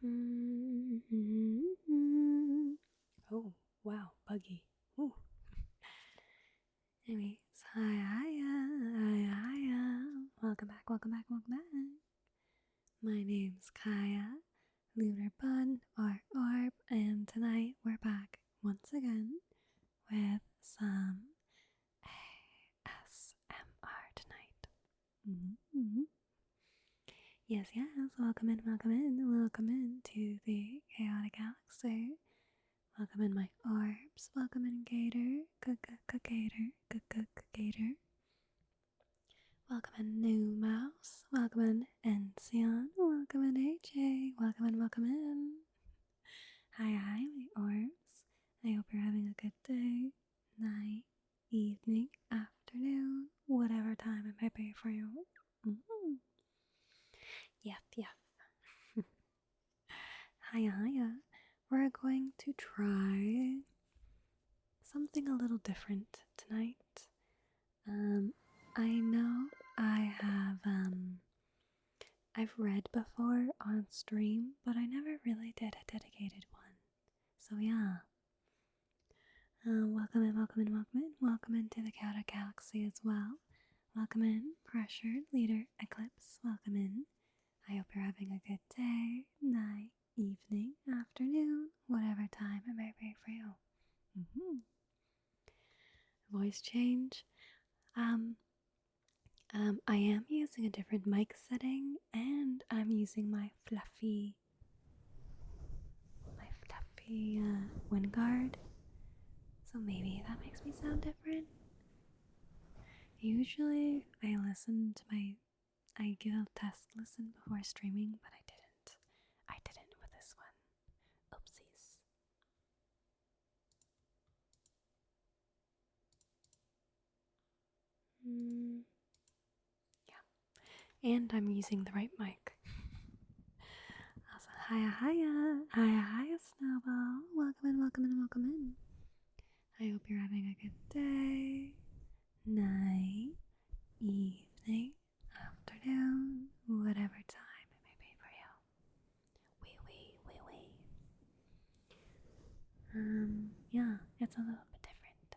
Oh, wow, buggy. Ooh. Anyways, Hiya. Welcome back. My name's Kaiya, lunar bun or orb, and tonight we're back once again with some ASMR tonight. Yes, welcome in to the chaotic galaxy. Welcome in my orbs, welcome in Gator, Gator. Welcome in New Mouse, welcome in Ension, welcome in AJ, welcome in. Hi, my orbs. I hope you're having a good day, night, evening, afternoon, whatever time it might be for you. Yep. Hiya. We're going to try something a little different tonight. I know I've read before on stream, but I never really did a dedicated one. So yeah. Welcome into the chaotic galaxy as well. Welcome in, pressured leader Eclipse. Welcome in. I hope you're having a good day, night, evening, afternoon, whatever time it may be for you. Voice change. I am using a different mic setting, and I'm using my fluffy wind guard. So maybe that makes me sound different. Usually, I give a test listen before streaming, but I didn't with this one. Oopsies. Yeah. And I'm using the right mic. Also, hiya, Snowball. Welcome in. I hope you're having a good day, night, evening, afternoon, whatever time it may be for you. Yeah, it's a little bit different.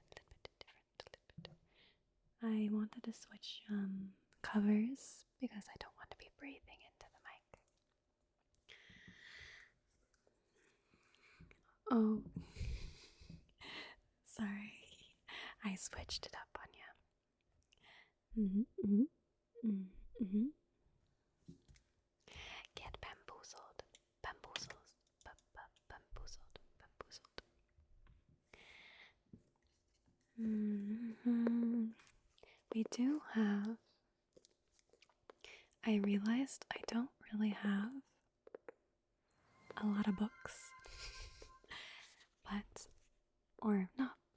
I wanted to switch covers because I don't want to be breathing into the mic. Oh, sorry. I switched it up on you. Get bamboozled. We do have. I realized I don't really have a lot of books.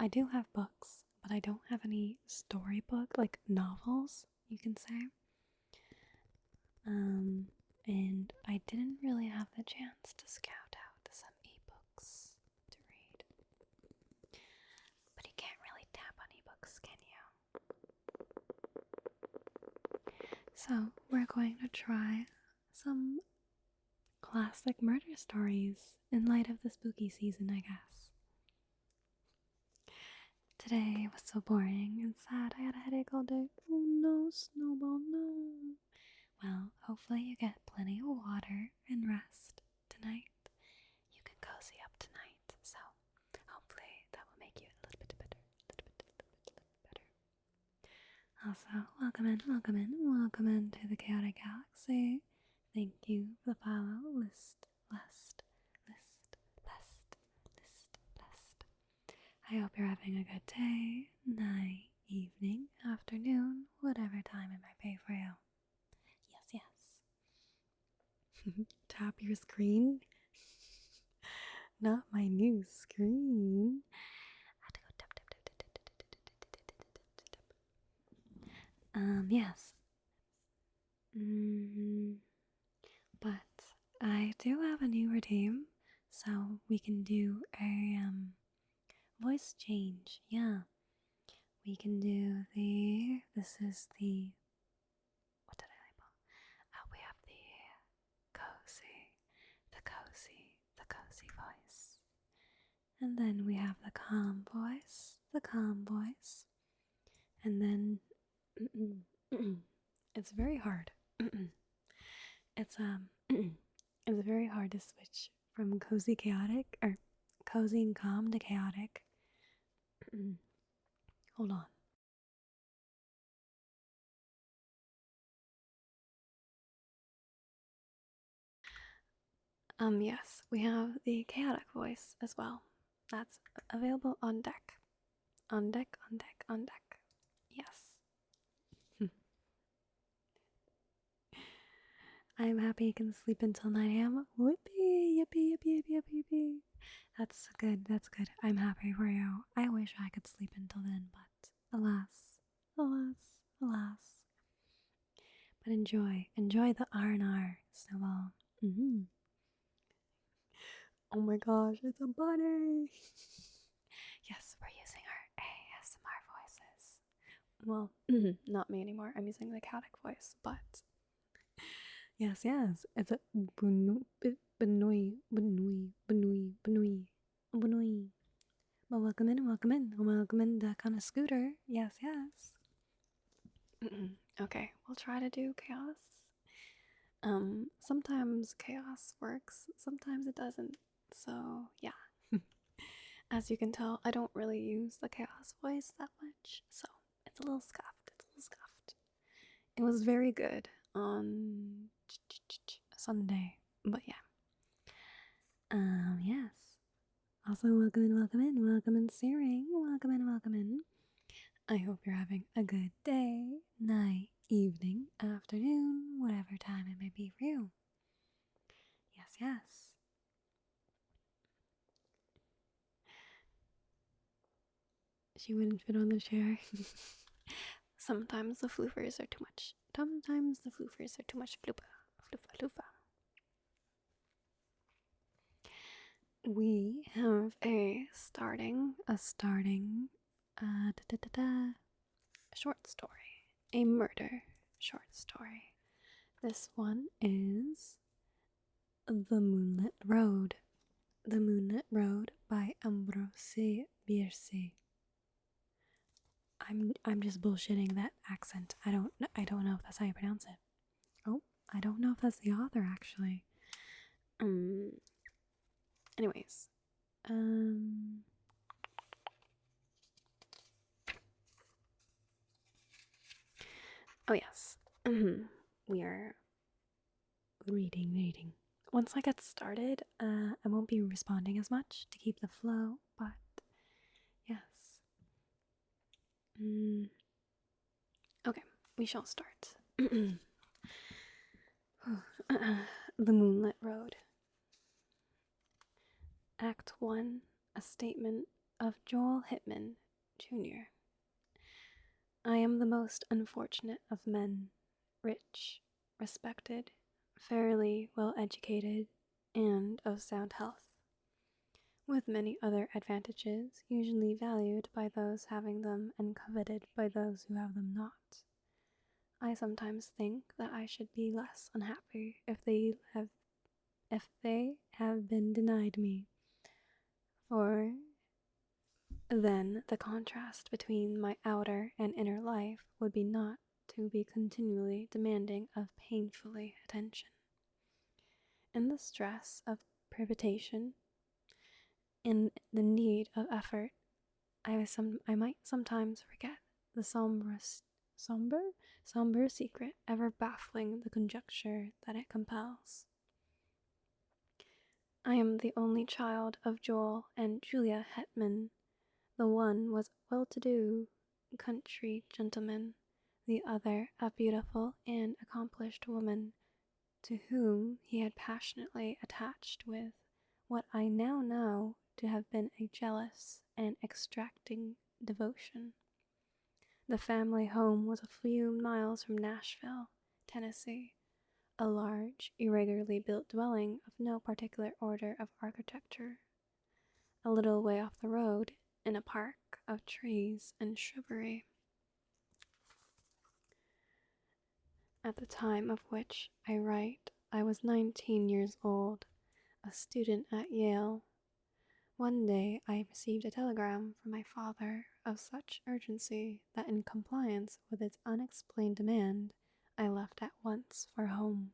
I do have books, but I don't have any storybook, like novels, you can say. And I didn't really have the chance to scout out some ebooks to read. But you can't really tap on ebooks, can you? So we're going to try some classic murder stories in light of the spooky season, I guess. Today was so boring and sad. I had a headache all day. Oh no, Snowball, no. Well, hopefully you get plenty of water and rest tonight. You can cozy up tonight, so hopefully that will make you a little bit better. Also, welcome in to the chaotic galaxy. Thank you for the follow. List. I hope you're having a good day, night, evening, afternoon, whatever time it might be for you. Yes. Tap your screen. Not my new screen. I have to go tap. Yes. But I do have a new redeem, so we can do a voice change. Yeah. We can do this is the, what did I label? We have the cozy, the the cozy voice. And then we have the calm voice, the calm voice. And then it's very hard. It's it's very hard to switch from cozy chaotic or cozy and calm to chaotic. Hold on. Yes, we have the chaotic voice as well. That's available on deck. On deck, on deck, on deck. Yes. I'm happy I can sleep until 9 a.m. Whoopee! Yippee, yippee, yippee, yippee, yippee. That's good, that's good. I'm happy for you. I wish I could sleep until then, but alas, alas, alas. But enjoy the R&R, Snowball. Oh my gosh, it's a bunny! Yes, we're using our ASMR voices. Well, not me anymore. I'm using the chaotic voice, but yes, it's a bunui. Well, welcome in the kind of scooter. Yes. Okay, we'll try to do chaos. Sometimes chaos works, sometimes it doesn't. So yeah. As you can tell, I don't really use the chaos voice that much, so it's a little scuffed. It was very good on Sunday, but yeah. Yes. Also, welcome in, Searing. Welcome in. I hope you're having a good day, night, evening, afternoon, whatever time it may be for you. Yes. She wouldn't fit on the chair. Sometimes the floofers are too much. Floofa. We have a starting short story, a murder short story. This one is The Moonlit Road. The Moonlit Road by Ambrose Bierce. I'm just bullshitting that accent. I don't know if that's how you pronounce it. Oh, I don't know if that's the author actually. Anyways, oh yes, we are reading. Once I get started, I won't be responding as much to keep the flow, but yes. Okay, we shall start. The Moonlit Road. Act 1, a statement of Joel Hitman, Jr. I am the most unfortunate of men, rich, respected, fairly well educated, and of sound health, with many other advantages usually valued by those having them and coveted by those who have them not. I sometimes think that I should be less unhappy if they have been denied me, for then the contrast between my outer and inner life would be not to be continually demanding of painfully attention. In the stress of privation, in the need of effort, I might sometimes forget the somber secret ever baffling the conjecture that it compels. I am the only child of Joel and Julia Hetman. The one was well-to-do country gentleman, the other a beautiful and accomplished woman, to whom he had passionately attached with what I now know to have been a jealous and exacting devotion. The family home was a few miles from Nashville, Tennessee, a large, irregularly built dwelling of no particular order of architecture. A little way off the road, in a park of trees and shrubbery. At the time of which I write, I was 19 years old. a student at Yale. One day I received a telegram from my father of such urgency that, in compliance with its unexplained demand, I left at once for home.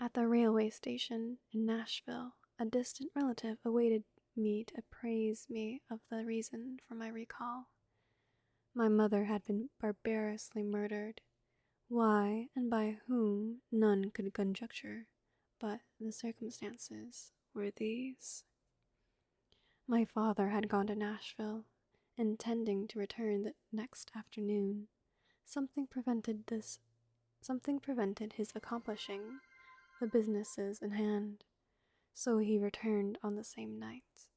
At the railway station in Nashville, a distant relative awaited me to apprise me of the reason for my recall. My mother had been barbarously murdered. Why and by whom none could conjecture, but the circumstances were these. My father had gone to Nashville, intending to return the next afternoon. Something prevented his accomplishing the businesses in hand, so he returned on the same night,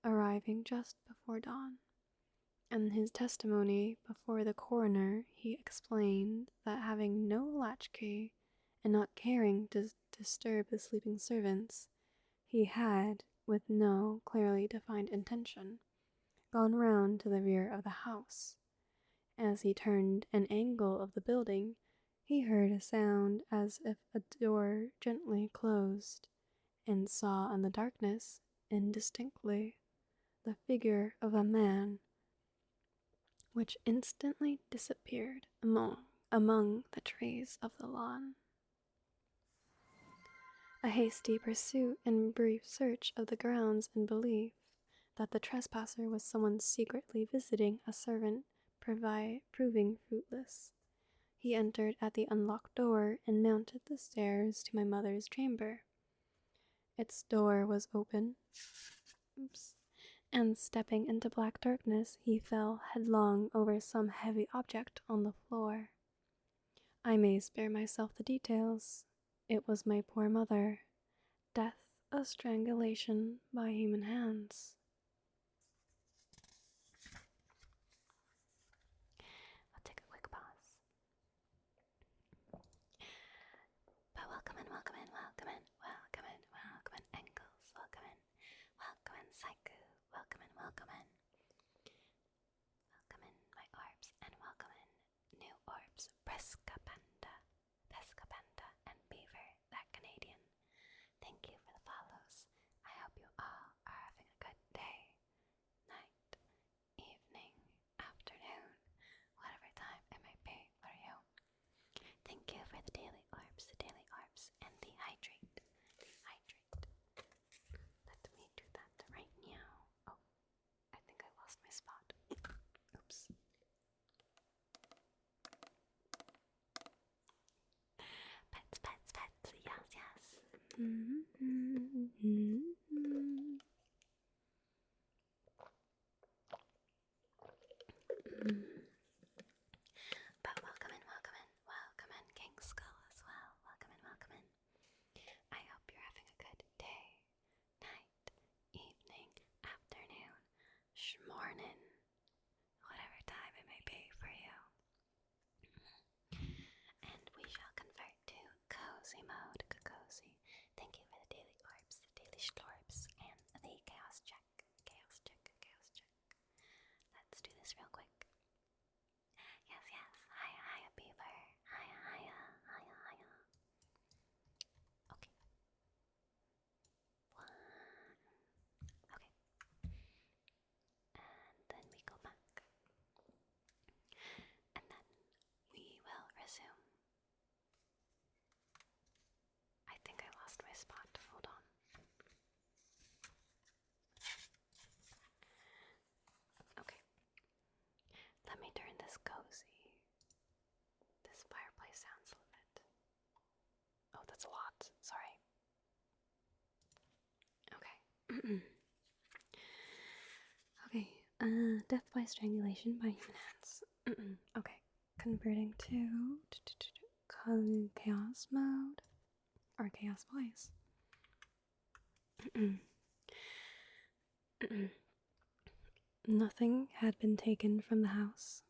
arriving just before dawn. In his testimony before the coroner, he explained that, having no latchkey and not caring to disturb the sleeping servants, he had, with no clearly defined intention, gone round to the rear of the house. As he turned an angle of the building, he heard a sound as if a door gently closed, and saw in the darkness, indistinctly, the figure of a man, which instantly disappeared among the trees of the lawn. A hasty pursuit and brief search of the grounds and belief that the trespasser was someone secretly visiting a servant proving fruitless. He entered at the unlocked door and mounted the stairs to my mother's chamber. Its door was open. And stepping into black darkness, he fell headlong over some heavy object on the floor. I may spare myself the details. It was my poor mother. Death of strangulation by human hands. I'll take a quick pause. But welcome in, welcome in, welcome in, welcome in, welcome in, Engels, welcome in, Psycho, welcome in, welcome in. Welcome in, my orbs, and welcome in, new orbs, Pesca Panda, and Beaver, that Canadian. Thank you for the follows. I hope you all are having a good day, night, evening, afternoon, whatever time it may be for you. Thank you for the daily orbs, and the hydrate, Let me do that right now. Oh, I think I lost my spot. Oops. Pets, yes. But welcome in, King Skull as well. Welcome in. I hope you're having a good day, night, evening, afternoon, schmornin', whatever time it may be for you. And we shall convert to cozy mode, cozy. Thank you for the daily orbs, the daily schlorbs, and the chaos check. Let's do this real quick. Yes. Haiya, beaver. Haiya. Okay. Okay. And then we go back. And then we will resume. I think I lost my spot. Hold on. Okay. Let me turn this cozy. This fireplace sounds lit. Oh, that's a lot. Sorry. Okay. Okay. Death by strangulation by human hands. Okay. Converting to chaos mode or chaos voice. Nothing had been taken from the house.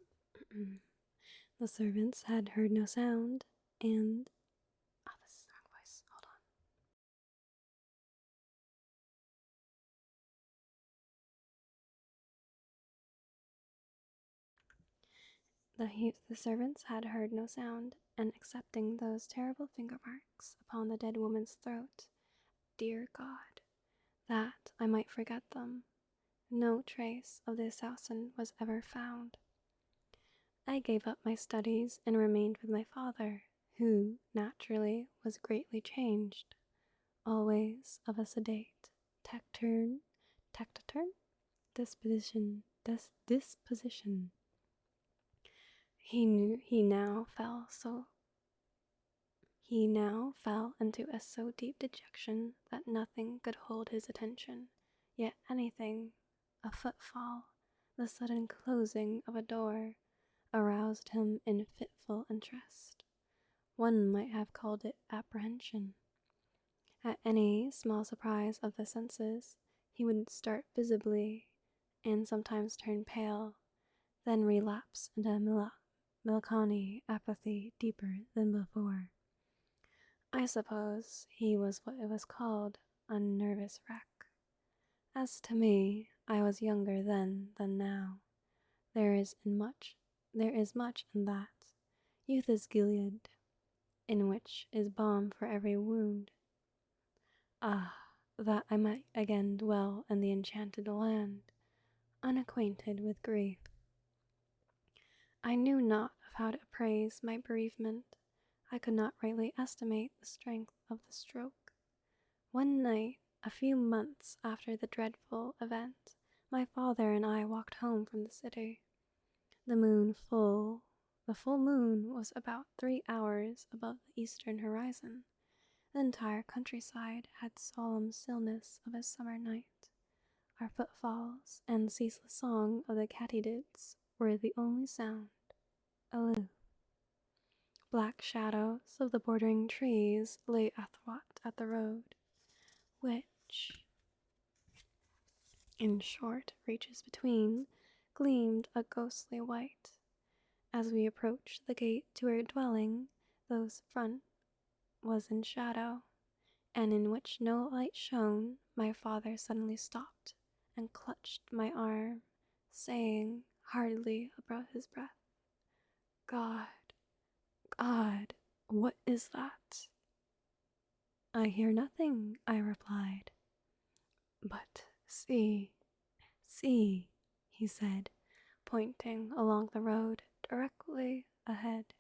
The servants had heard no sound, and this is the wrong voice. Hold on. The servants had heard no sound, and excepting those terrible finger marks upon the dead woman's throat, dear God, that I might forget them. No trace of the assassin was ever found. I gave up my studies and remained with my father, who, naturally, was greatly changed, always of a sedate, taciturn disposition. He now fell into a so deep dejection that nothing could hold his attention, yet anything, a footfall, the sudden closing of a door, aroused him in fitful interest. One might have called it apprehension. At any small surprise of the senses, he would start visibly, and sometimes turn pale, then relapse into melancholy apathy deeper than before. I suppose he was what it was called, a nervous wreck. As to me, I was younger then than now. There is much in that. Youth is Gilead, in which is balm for every wound. Ah, that I might again dwell in the enchanted land, unacquainted with grief. I knew not of how to appraise my bereavement. I could not rightly estimate the strength of the stroke. One night, a few months after the dreadful event, my father and I walked home from the city. The full moon was about 3 hours above the eastern horizon. The entire countryside had solemn stillness of a summer night. Our footfalls and the ceaseless song of the katydids were the only sound. Aloof. Black shadows of the bordering trees lay athwart at the road, which, in short reaches between, gleamed a ghostly white. As we approached the gate to our dwelling, those front was in shadow, and in which no light shone, my father suddenly stopped and clutched my arm, saying, hardly above his breath, God, God, what is that? I hear nothing, I replied. But see, he said, pointing along the road directly ahead.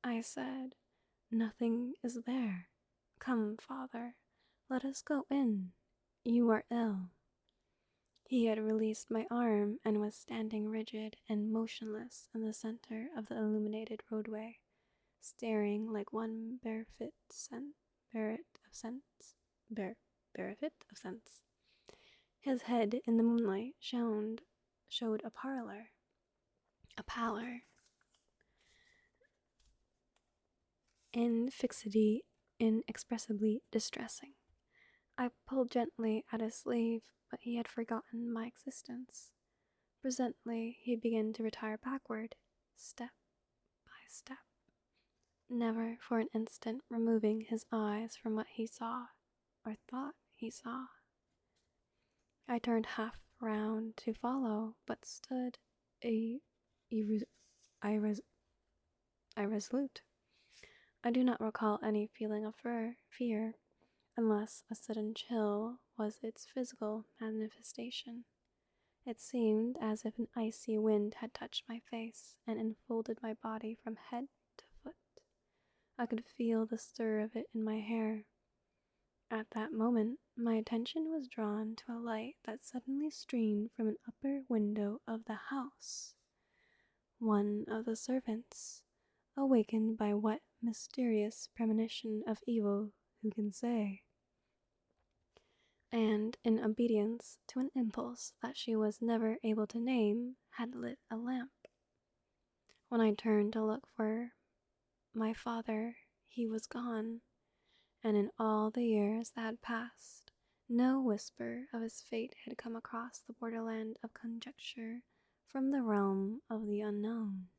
I said, nothing is there. Come, father, let us go in. You are ill. He had released my arm and was standing rigid and motionless in the center of the illuminated roadway, staring like one bereft of sense. His head in the moonlight showed a pallor, and fixity inexpressibly distressing. I pulled gently at his sleeve, but he had forgotten my existence. Presently he began to retire backward, step by step, never for an instant removing his eyes from what he saw, or thought he saw. I turned half round to follow, but stood irresolute. I do not recall any feeling of fear, unless a sudden chill was its physical manifestation. It seemed as if an icy wind had touched my face and enfolded my body from head to foot. I could feel the stir of it in my hair. At that moment, my attention was drawn to a light that suddenly streamed from an upper window of the house. One of the servants, awakened by what mysterious premonition of evil, who can say? And in obedience to an impulse that she was never able to name, had lit a lamp. When I turned to look for my father, he was gone, and in all the years that had passed, no whisper of his fate had come across the borderland of conjecture from the realm of the unknown.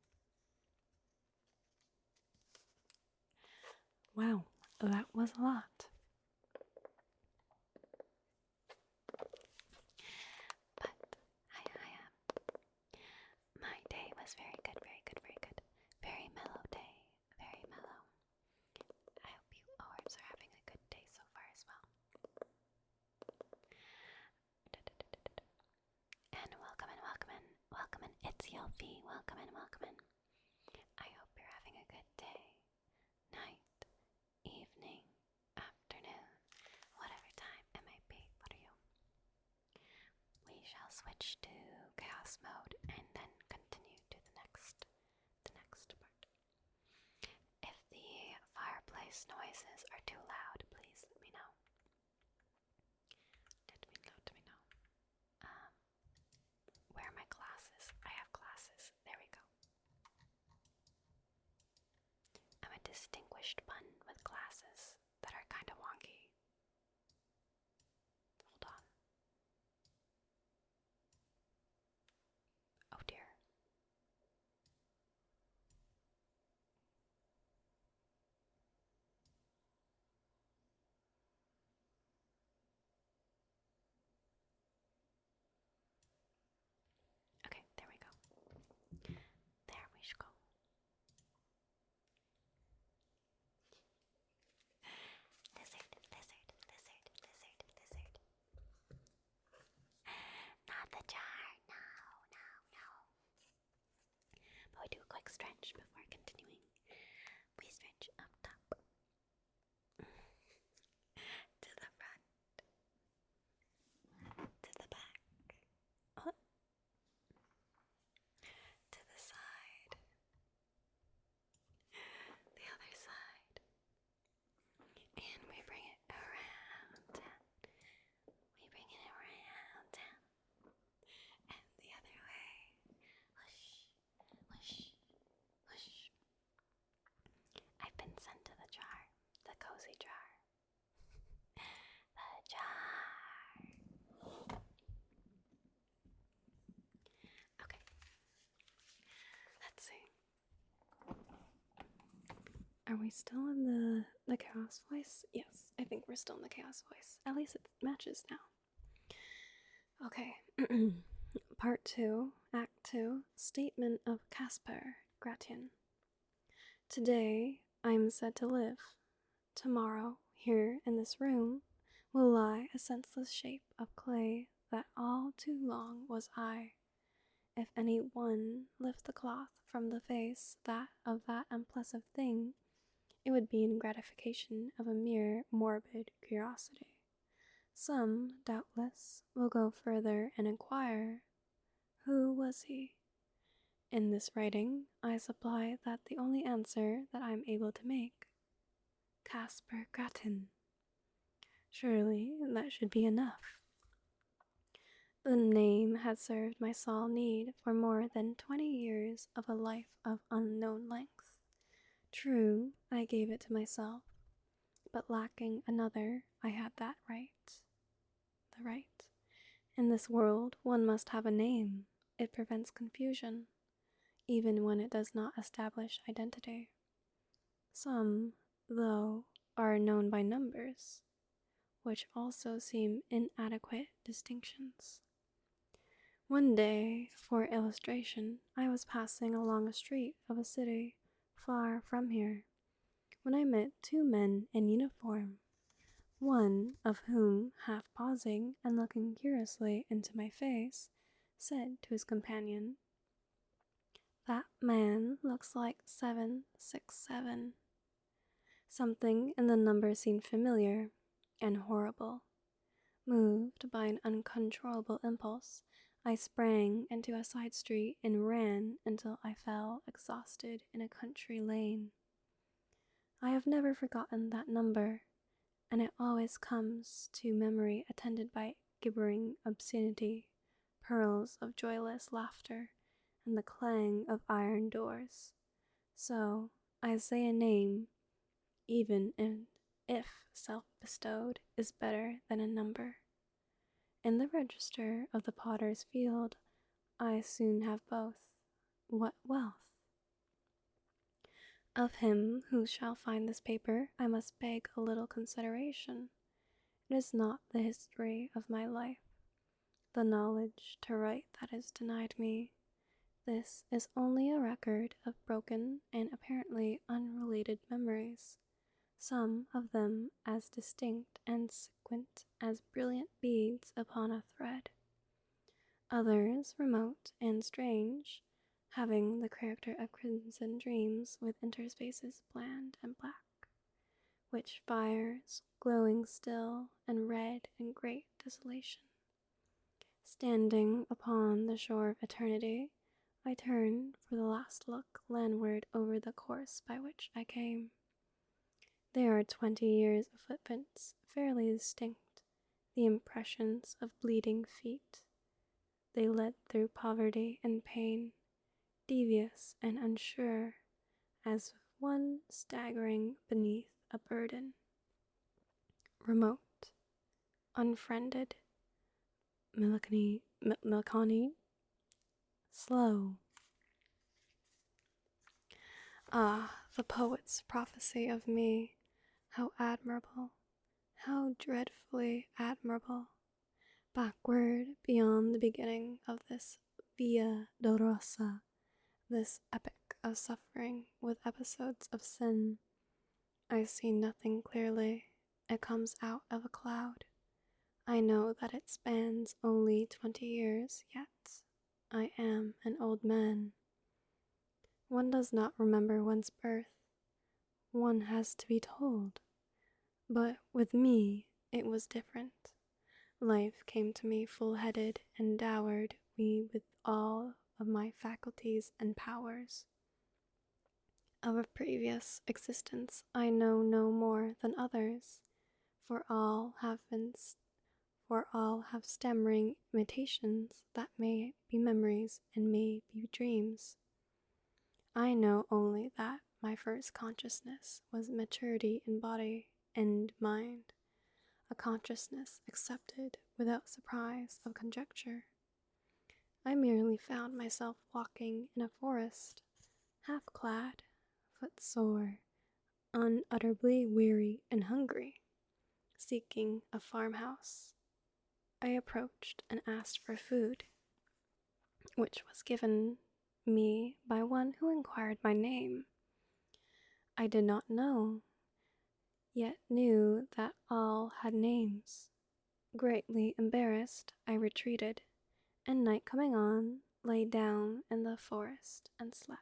Wow, that was a lot. But, Haiya, my day was very good, very good, very good. Very mellow day, very mellow. I hope you orbs are having a good day so far as well. It's Yofi. Welcome in, welcome in. I hope you're having a good day, night, evening, afternoon, whatever time it might be for you. We shall switch to chaos mode and then continue to the next part. If the fireplace noises are too loud, please let me know. Let me know. Where are my glasses? I have glasses. There we go. I'm a distinguished bun with glasses that are kind of wonky. Hold on. Oh dear. Okay, there we go. There we go. Lizard. Not the jar. No. But we do a quick stretch before continuing. We stretch up top. To the front. To the back. To the side. The other side. And we bring it around. We bring it around. And the other way. Whoosh. I've been sent to the jar. The cozy jar. The jar. Okay. Let's see. Are we still in the chaos voice? Yes, I think we're still in the chaos voice. At least it matches now. Okay. Part 2, Act 2, Statement of Casper Gratian. Today I am said to live. Tomorrow, here in this room, will lie a senseless shape of clay that all too long was I. If any one lift the cloth from the face of that unpleasant thing, it would be in gratification of a mere morbid curiosity. Some, doubtless, will go further and inquire, who was he? In this writing, I supply that the only answer that I am able to make. Casper Grattan. Surely that should be enough. The name had served my sole need for more than 20 years of a life of unknown length. True, I gave it to myself, but lacking another, I had that right. The right. In this world, one must have a name. It prevents confusion, even when it does not establish identity. Some, though, are known by numbers, which also seem inadequate distinctions. One day, for illustration, I was passing along a street of a city far from here, when I met two men in uniform, one of whom, half pausing and looking curiously into my face, said to his companion, "That man looks like 767. Something in the number seemed familiar and horrible. Moved by an uncontrollable impulse, I sprang into a side street and ran until I fell exhausted in a country lane. I have never forgotten that number, and it always comes to memory attended by gibbering obscenity, pearls of joyless laughter, and the clang of iron doors. So I say a name, even if self-bestowed, is better than a number. In the register of the potter's field, I soon have both. What wealth! Of him who shall find this paper, I must beg a little consideration. It is not the history of my life, the knowledge to write that is denied me. This is only a record of broken and apparently unrelated memories, some of them as distinct and sequent as brilliant beads upon a thread. others remote and strange, having the character of crimson dreams with interspaces bland and black, witch fires glowing still and red in great desolation. Standing upon the shore of eternity, I turned for the last look landward over the course by which I came. There are 20 years of footprints, fairly distinct, the impressions of bleeding feet. They led through poverty and pain, devious and unsure, as one staggering beneath a burden. Remote, unfriended, melancholy, slow. Ah, the poet's prophecy of me, how admirable, how dreadfully admirable. Backward beyond the beginning of this Via Dolorosa, this epic of suffering with episodes of sin. I see nothing clearly. It comes out of a cloud. I know that it spans only 20 years, yet I am an old man. One does not remember one's birth. One has to be told. But with me, it was different. Life came to me full-headed and dowered me with all of my faculties and powers. Of a previous existence I know no more than others, for all have stammering imitations that may be memories and may be dreams. I know only that my first consciousness was maturity in body and mind, a consciousness accepted without surprise of conjecture. I merely found myself walking in a forest, half-clad, footsore, unutterably weary and hungry, seeking a farmhouse. I approached and asked for food, which was given me by one who inquired my name. I did not know, yet knew that all had names. Greatly embarrassed, I retreated, and night coming on, lay down in the forest and slept.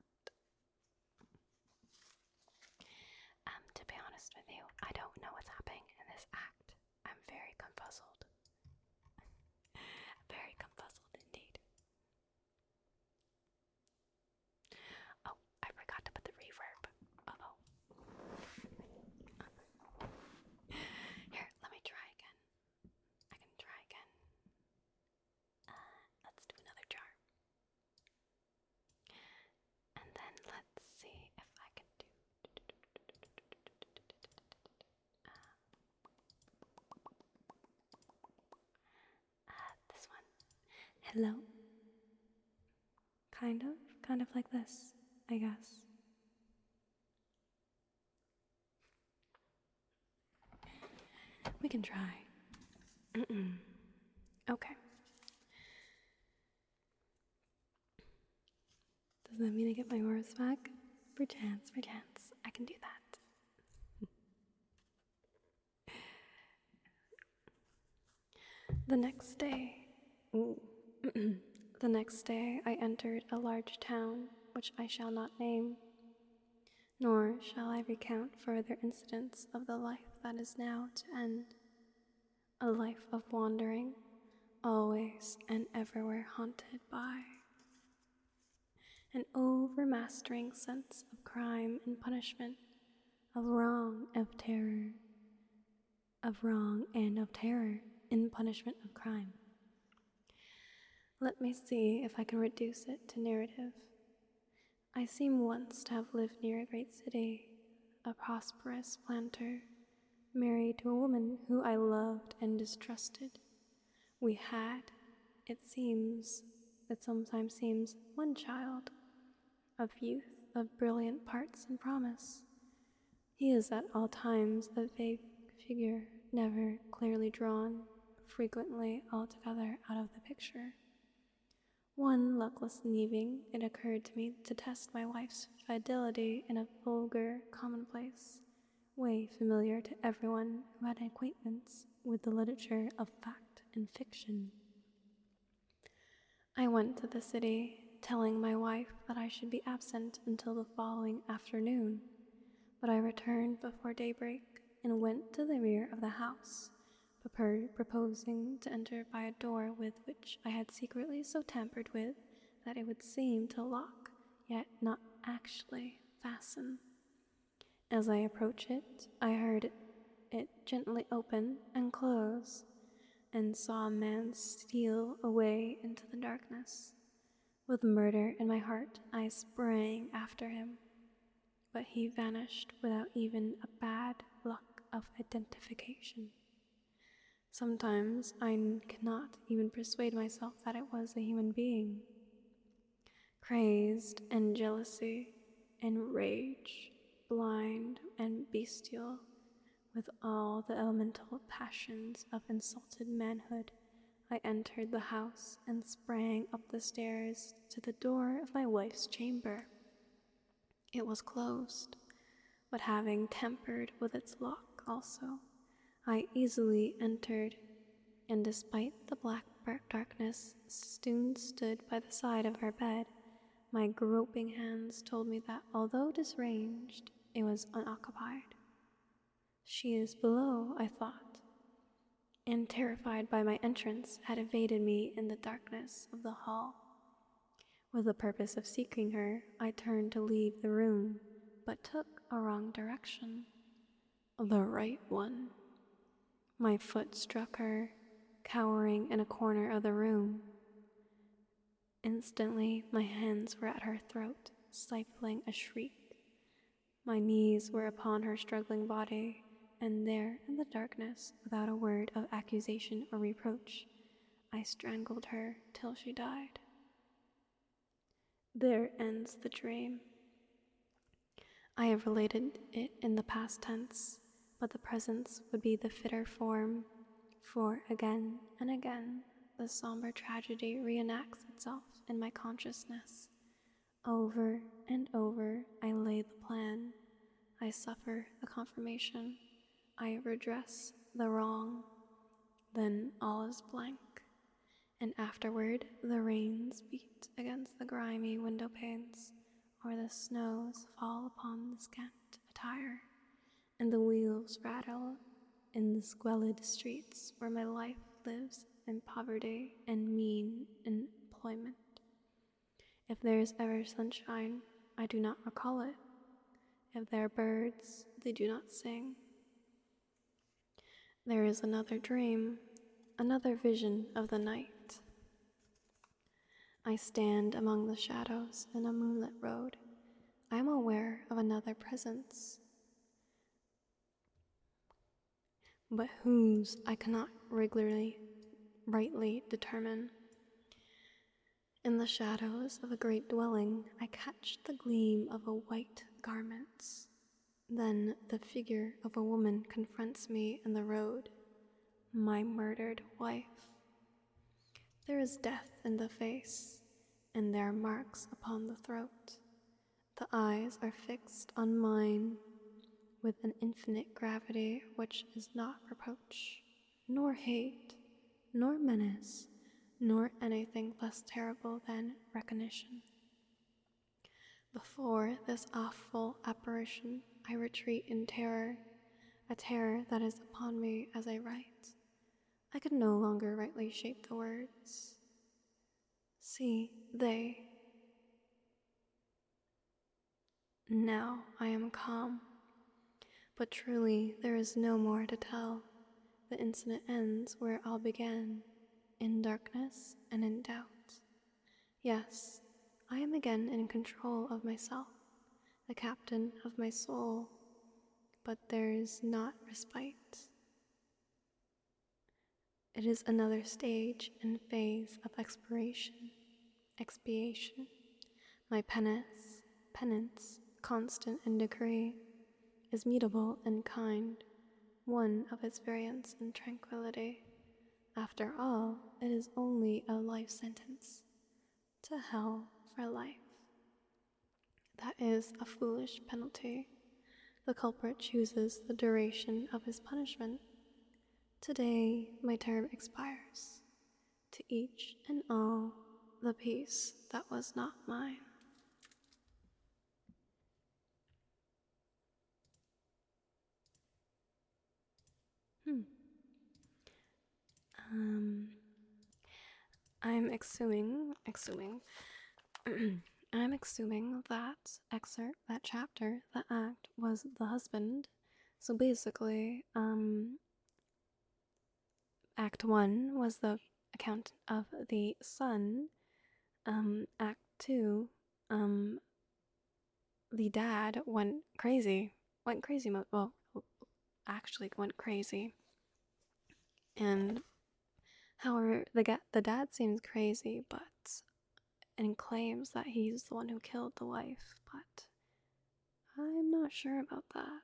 To be honest with you, I don't know what's happening in this act. I'm very confuzzled. Very confuzzled indeed. Oh, I forgot to put the reverb. Uh-oh. Here, let me try again. I can try again. Let's do another jar. And then let's see if I can do this one. Hello. Kind of like this, I guess. We can try. Okay. Does that mean I get my words back? Perchance. I can do that. The next day, I entered a large town, which I shall not name, nor shall I recount further incidents of the life that is now to end. A life of wandering, always and everywhere haunted by an overmastering sense of crime and punishment, of wrong and of terror in punishment of crime. Let me see if I can reduce it to narrative. I seem once to have lived near a great city, a prosperous planter, married to a woman who I loved and distrusted. We had, it sometimes seems, one child, of youth, of brilliant parts and promise. He is at all times a vague figure, never clearly drawn, frequently altogether out of the picture. One luckless evening, it occurred to me to test my wife's fidelity in a vulgar commonplace way familiar to everyone who had an acquaintance with the literature of fact and fiction. I went to the city, telling my wife that I should be absent until the following afternoon, but I returned before daybreak and went to the rear of the house, proposing to enter by a door with which I had secretly so tampered with that it would seem to lock, yet not actually fasten. As I approached it, I heard it gently open and close, and saw a man steal away into the darkness. With murder in my heart, I sprang after him, but he vanished without even a bad look of identification. Sometimes I cannot even persuade myself that it was a human being. Crazed and jealousy and rage, blind and bestial, with all the elemental passions of insulted manhood, I entered the house and sprang up the stairs to the door of my wife's chamber. It was closed, but having tampered with its lock also, I easily entered, and despite the black darkness, soon stood by the side of her bed. My groping hands told me that, although disarranged, it was unoccupied. She is below, I thought, and terrified by my entrance, had evaded me in the darkness of the hall. With the purpose of seeking her, I turned to leave the room, but took a wrong direction. The right one. My foot struck her, cowering in a corner of the room. Instantly, my hands were at her throat, stifling a shriek. My knees were upon her struggling body, and there, in the darkness, without a word of accusation or reproach, I strangled her till she died. There ends the dream. I have related it in the past tense, but the present would be the fitter form, for again and again the somber tragedy reenacts itself in my consciousness. Over and over I lay the plan, I suffer the confirmation, I redress the wrong, then all is blank, and afterward the rains beat against the grimy window panes, or the snows fall upon the scant attire, and the wheels rattle in the squalid streets where my life lives in poverty and mean employment. If there is ever sunshine, I do not recall it. If there are birds, they do not sing. There is another dream, another vision of the night. I stand among the shadows in a moonlit road. I am aware of another presence, but whose I cannot rightly determine. In the shadows of a great dwelling, I catch the gleam of a white garment. Then the figure of a woman confronts me in the road, my murdered wife. There is death in the face, and there are marks upon the throat. The eyes are fixed on mine with an infinite gravity which is not reproach, nor hate, nor menace, nor anything less terrible than recognition. Before this awful apparition, I retreat in terror, a terror that is upon me as I write. I could no longer rightly shape the words. See, they. Now I am calm, but truly there is no more to tell. The incident ends where it all began, in darkness and in doubt. Yes, I am again in control of myself, the captain of my soul, but there is not respite. It is another stage and phase of expiation. My penance, constant in decree, is mutable and kind, one of its variance and tranquility. After all, it is only a life sentence, to hell for life. That is a foolish penalty. The culprit chooses the duration of his punishment. Today my term expires. To each and all, the piece that was not mine. Hmm. I'm I'm assuming that excerpt, that chapter, that act was the husband. So basically, Act 1 was the account of the son. Act 2, the dad went crazy. Well, actually went crazy. And however, the dad seems crazy, and claims that he's the one who killed the wife, but I'm not sure about that.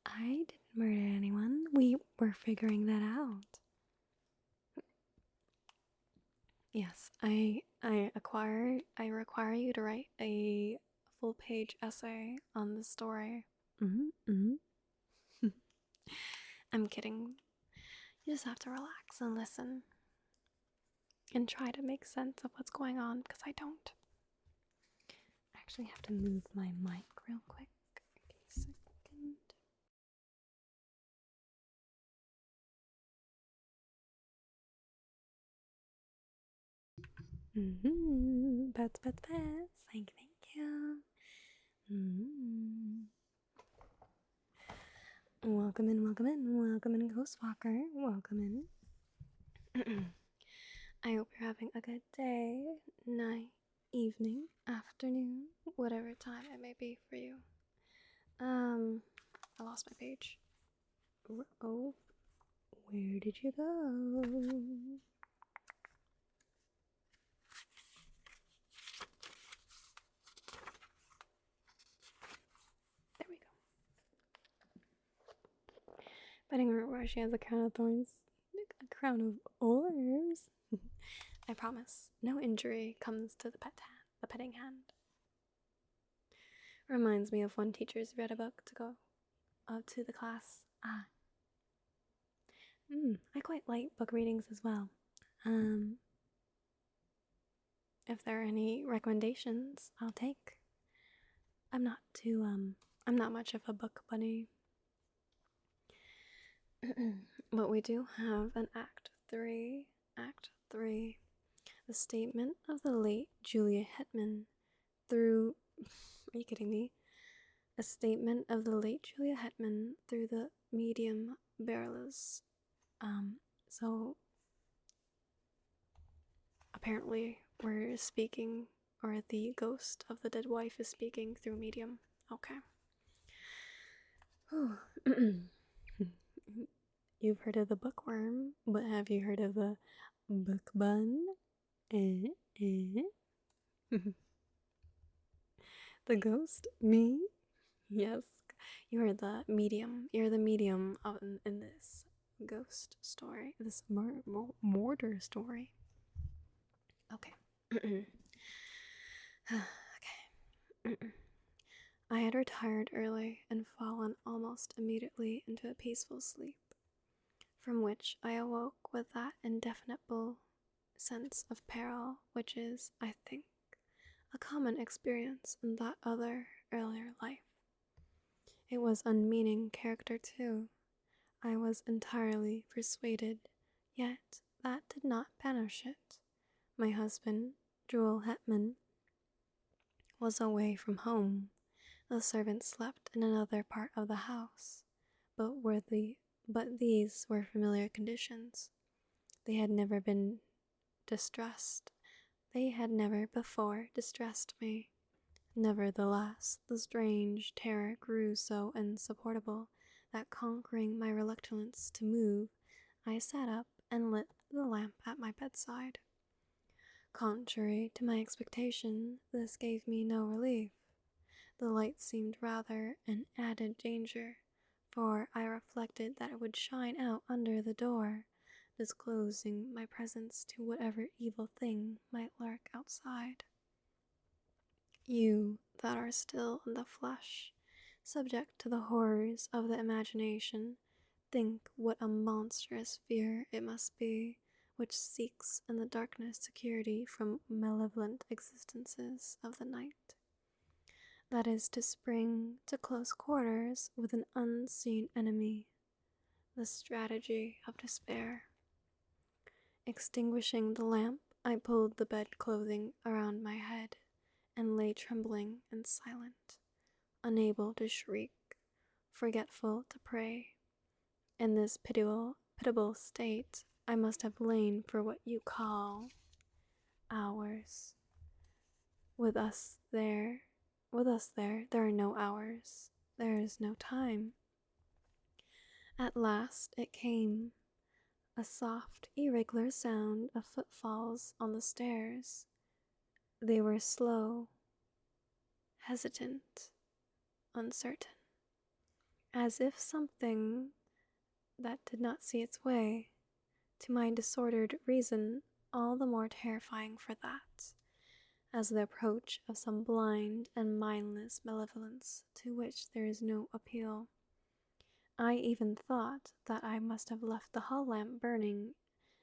I didn't murder anyone. We were figuring that out. Yes, I require you to write a full page essay on this story. I'm kidding. You just have to relax and listen. And try to make sense of what's going on, because I don't. I actually have to move my mic real quick. Give me a second. Pets. Thank you. Welcome in, Ghostwalker. Welcome in. I hope you're having a good day, night, evening, afternoon, whatever time it may be for you. I lost my page. Oh, where did you go? There we go. Betting her where she has a crown of thorns, a crown of orbs. I promise, no injury comes to the petting hand. Reminds me of when teachers read a book to go to the class. I quite like book readings as well. If there are any recommendations, I'll take. I'm not much of a book bunny. But we do have an Act 3. Act 3. The statement of the late Julia Hetman through... Are you kidding me? A statement of the late Julia Hetman through the medium Berla's. So apparently we're speaking, or the ghost of the dead wife is speaking through medium. Okay. You've heard of the bookworm, but have you heard of the book bun? The ghost? Me? Yes. You are the medium. You're the medium in this ghost story, this murder story. Okay. Okay. I had retired early and fallen almost immediately into a peaceful sleep, from which I awoke with that indefinable sense of peril which is, I think, a common experience in that other earlier life. It was unmeaning character too. I was entirely persuaded, yet that did not banish it. My husband, Joel Hetman, was away from home. The servants slept in another part of the house, but these were familiar conditions. They had never been distressed. They had never before distressed me. Nevertheless, the strange terror grew so insupportable that, conquering my reluctance to move, I sat up and lit the lamp at my bedside. Contrary to my expectation, this gave me no relief. The light seemed rather an added danger, for I reflected that it would shine out under the door, disclosing my presence to whatever evil thing might lurk outside. You that are still in the flesh, subject to the horrors of the imagination, Think what a monstrous fear it must be which seeks in the darkness security from malevolent existences of the night. That is to spring to close quarters with an unseen enemy, the strategy of despair. Extinguishing the lamp, I pulled the bed clothing around my head and lay trembling and silent, unable to shriek, forgetful to pray. In this pitiable state, I must have lain for what you call hours. With us there, there are no hours. There is no time. At last it came, a soft, irregular sound of footfalls on the stairs. They were slow, hesitant, uncertain, as if something that did not see its way, to my disordered reason all the more terrifying for that, as the approach of some blind and mindless malevolence to which there is no appeal. I even thought that I must have left the hall lamp burning,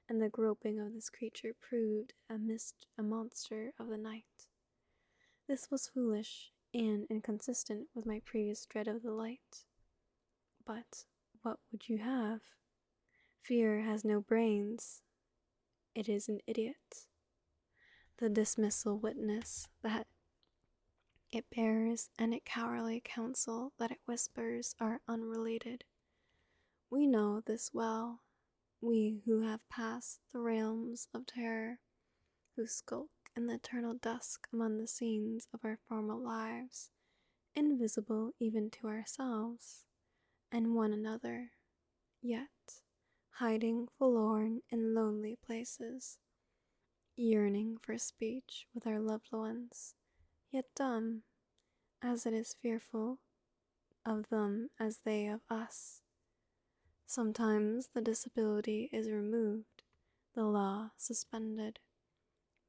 and the groping of this creature proved a monster of the night. This was foolish and inconsistent with my previous dread of the light. But what would you have? Fear has no brains. It is an idiot. The dismissal witness that it bears and its cowardly counsel that it whispers are unrelated. We know this well, we who have passed the realms of terror, who skulk in the eternal dusk among the scenes of our former lives, invisible even to ourselves and one another, yet hiding forlorn in lonely places, yearning for speech with our loved ones, yet dumb, as it is fearful of them as they of us. Sometimes the disability is removed, the law suspended.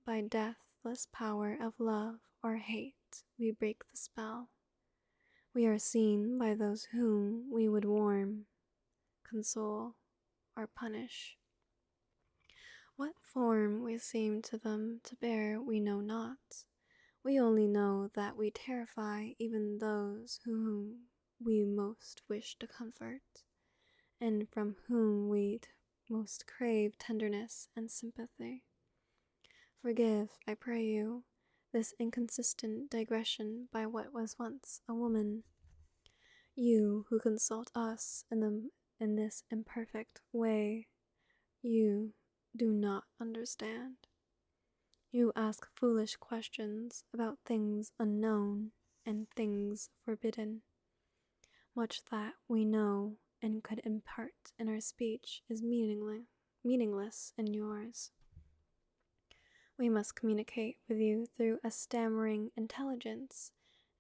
By deathless power of love or hate we break the spell. We are seen by those whom we would warm, console, or punish. What form we seem to them to bear we know not. We only know that we terrify even those whom we most wish to comfort, and from whom we most crave tenderness and sympathy. Forgive, I pray you, this inconsistent digression by what was once a woman. You who consult us in this imperfect way, you do not understand. You ask foolish questions about things unknown and things forbidden. Much that we know and could impart in our speech is meaningless in yours. We must communicate with you through a stammering intelligence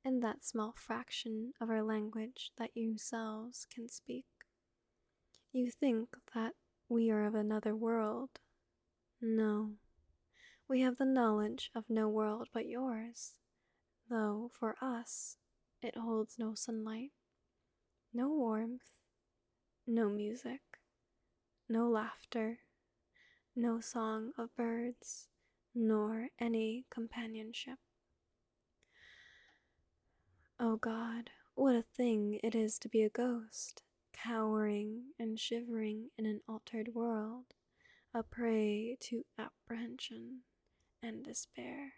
in that small fraction of our language that you yourselves can speak. You think that we are of another world. No, we have the knowledge of no world but yours, though for us it holds no sunlight, no warmth, no music, no laughter, no song of birds, nor any companionship. Oh God, what a thing it is to be a ghost, cowering and shivering in an altered world, a prey to apprehension and despair.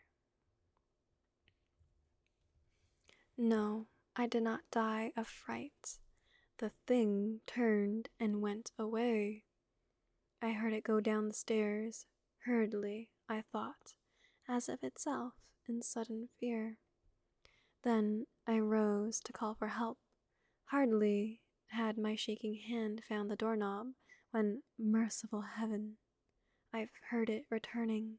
No, I did not die of fright. The thing turned and went away. I heard it go down the stairs, hurriedly, I thought, as of itself, in sudden fear. Then I rose to call for help. Hardly had my shaking hand found the doorknob, when, merciful heaven, I heard it returning.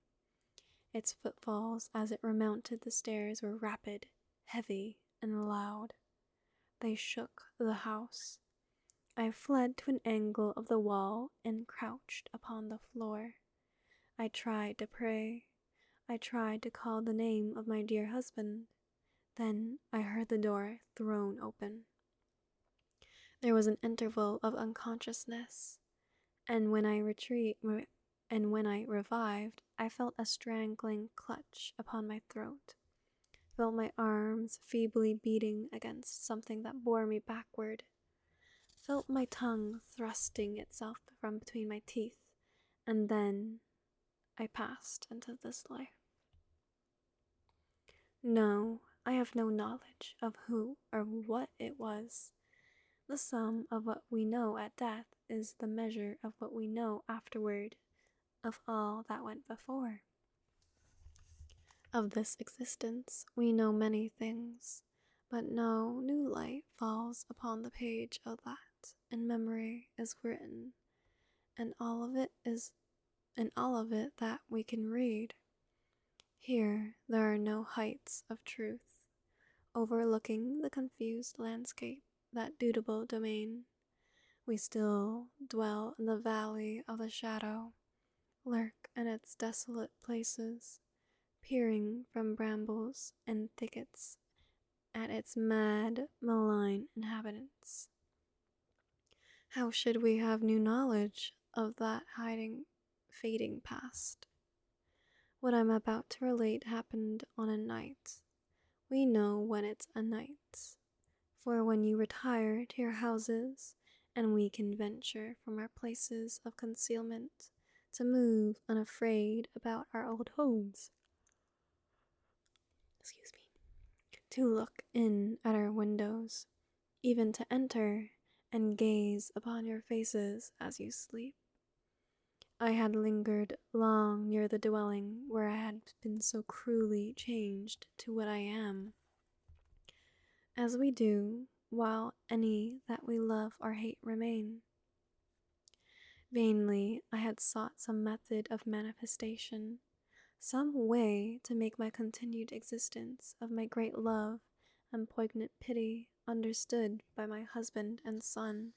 Its footfalls as it remounted the stairs were rapid, heavy, and loud. They shook the house. I fled to an angle of the wall and crouched upon the floor. I tried to pray. I tried to call the name of my dear husband. Then I heard the door thrown open. There was an interval of unconsciousness, and when I revived, I felt a strangling clutch upon my throat, felt my arms feebly beating against something that bore me backward, felt my tongue thrusting itself from between my teeth, and then I passed into this life. No, I have no knowledge of who or what it was. The sum of what we know at death is the measure of what we know afterward, of all that went before. Of this existence we know many things, but no new light falls upon the page of that, and memory is written, and all of it that we can read. Here there are no heights of truth, overlooking the confused landscape, that dutiable domain. We still dwell in the valley of the shadow, lurk in its desolate places, peering from brambles and thickets at its mad, malign inhabitants. How should we have new knowledge of that fading past? What I'm about to relate happened on a night. We know when it's a night, for when you retire to your houses, and we can venture from our places of concealment to move unafraid about our old homes. To look in at our windows, even to enter and gaze upon your faces as you sleep. I had lingered long near the dwelling where I had been so cruelly changed to what I am, as we do while any that we love or hate remain. Vainly I had sought some method of manifestation, some way to make my continued existence of my great love and poignant pity understood by my husband and son.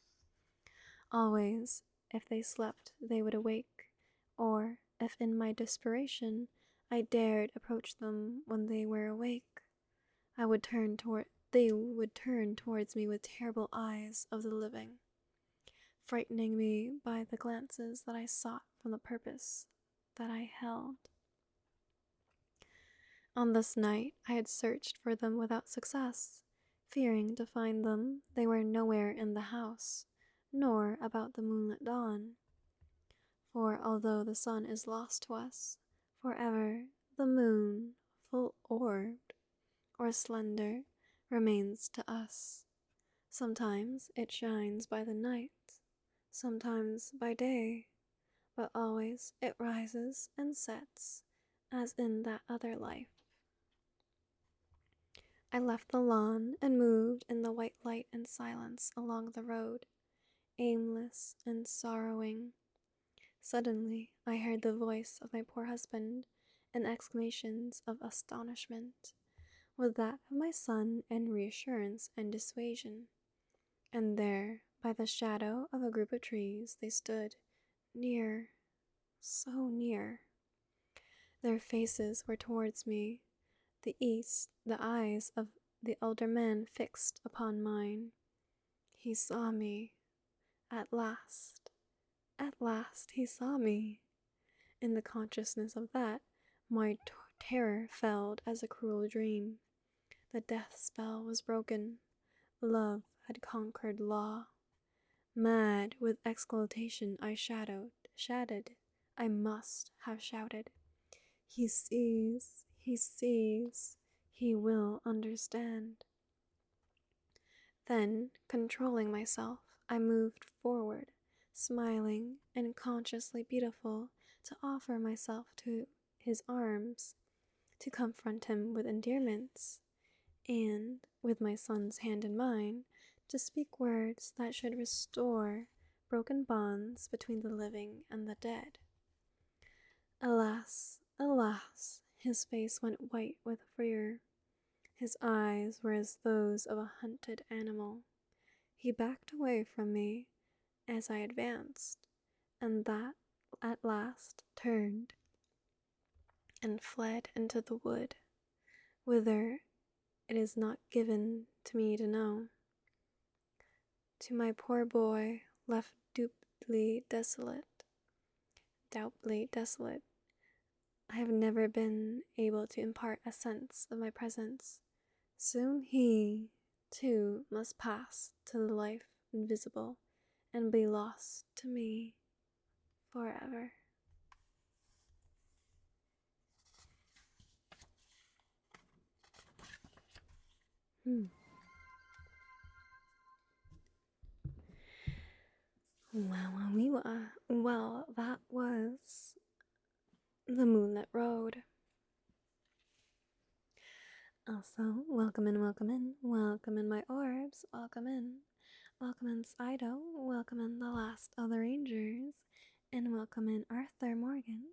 Always, if they slept, they would awake, or if in my desperation I dared approach them when they were awake, they would turn towards me with terrible eyes of the living, frightening me by the glances that I sought from the purpose that I held. On this night I had searched for them without success, fearing to find them. They were nowhere in the house, nor about the moonlit dawn. For although the sun is lost to us forever, the moon, full orbed or slender, remains to us. Sometimes it shines by the night, sometimes by day, but always it rises and sets, as in that other life. I left the lawn and moved in the white light and silence along the road, aimless and sorrowing. Suddenly I heard the voice of my poor husband, and exclamations of astonishment, with that of my son, and reassurance and dissuasion. And there, by the shadow of a group of trees, they stood, near, so near. Their faces were towards me, the east, the eyes of the elder man fixed upon mine. He saw me. At last he saw me. In the consciousness of that, my terror fell as a cruel dream. The death spell was broken. Love had conquered law. Mad with exultation, I shouted. I must have shouted. He sees, he will understand. Then, controlling myself, I moved forward, smiling and consciously beautiful, to offer myself to his arms, to confront him with endearments, and, with my son's hand in mine, to speak words that should restore broken bonds between the living and the dead. Alas, his face went white with fear. His eyes were as those of a hunted animal. He backed away from me as I advanced, and that at last turned and fled into the wood, whither it is not given to me to know. To my poor boy, left doubly desolate, I have never been able to impart a sense of my presence. Soon he, too, must pass to the life invisible and be lost to me forever. Well, that was the Moonlit Road. Also, welcome in, my orbs, welcome in Sido, welcome in the last of the Rangers, and welcome in Arthur Morgan,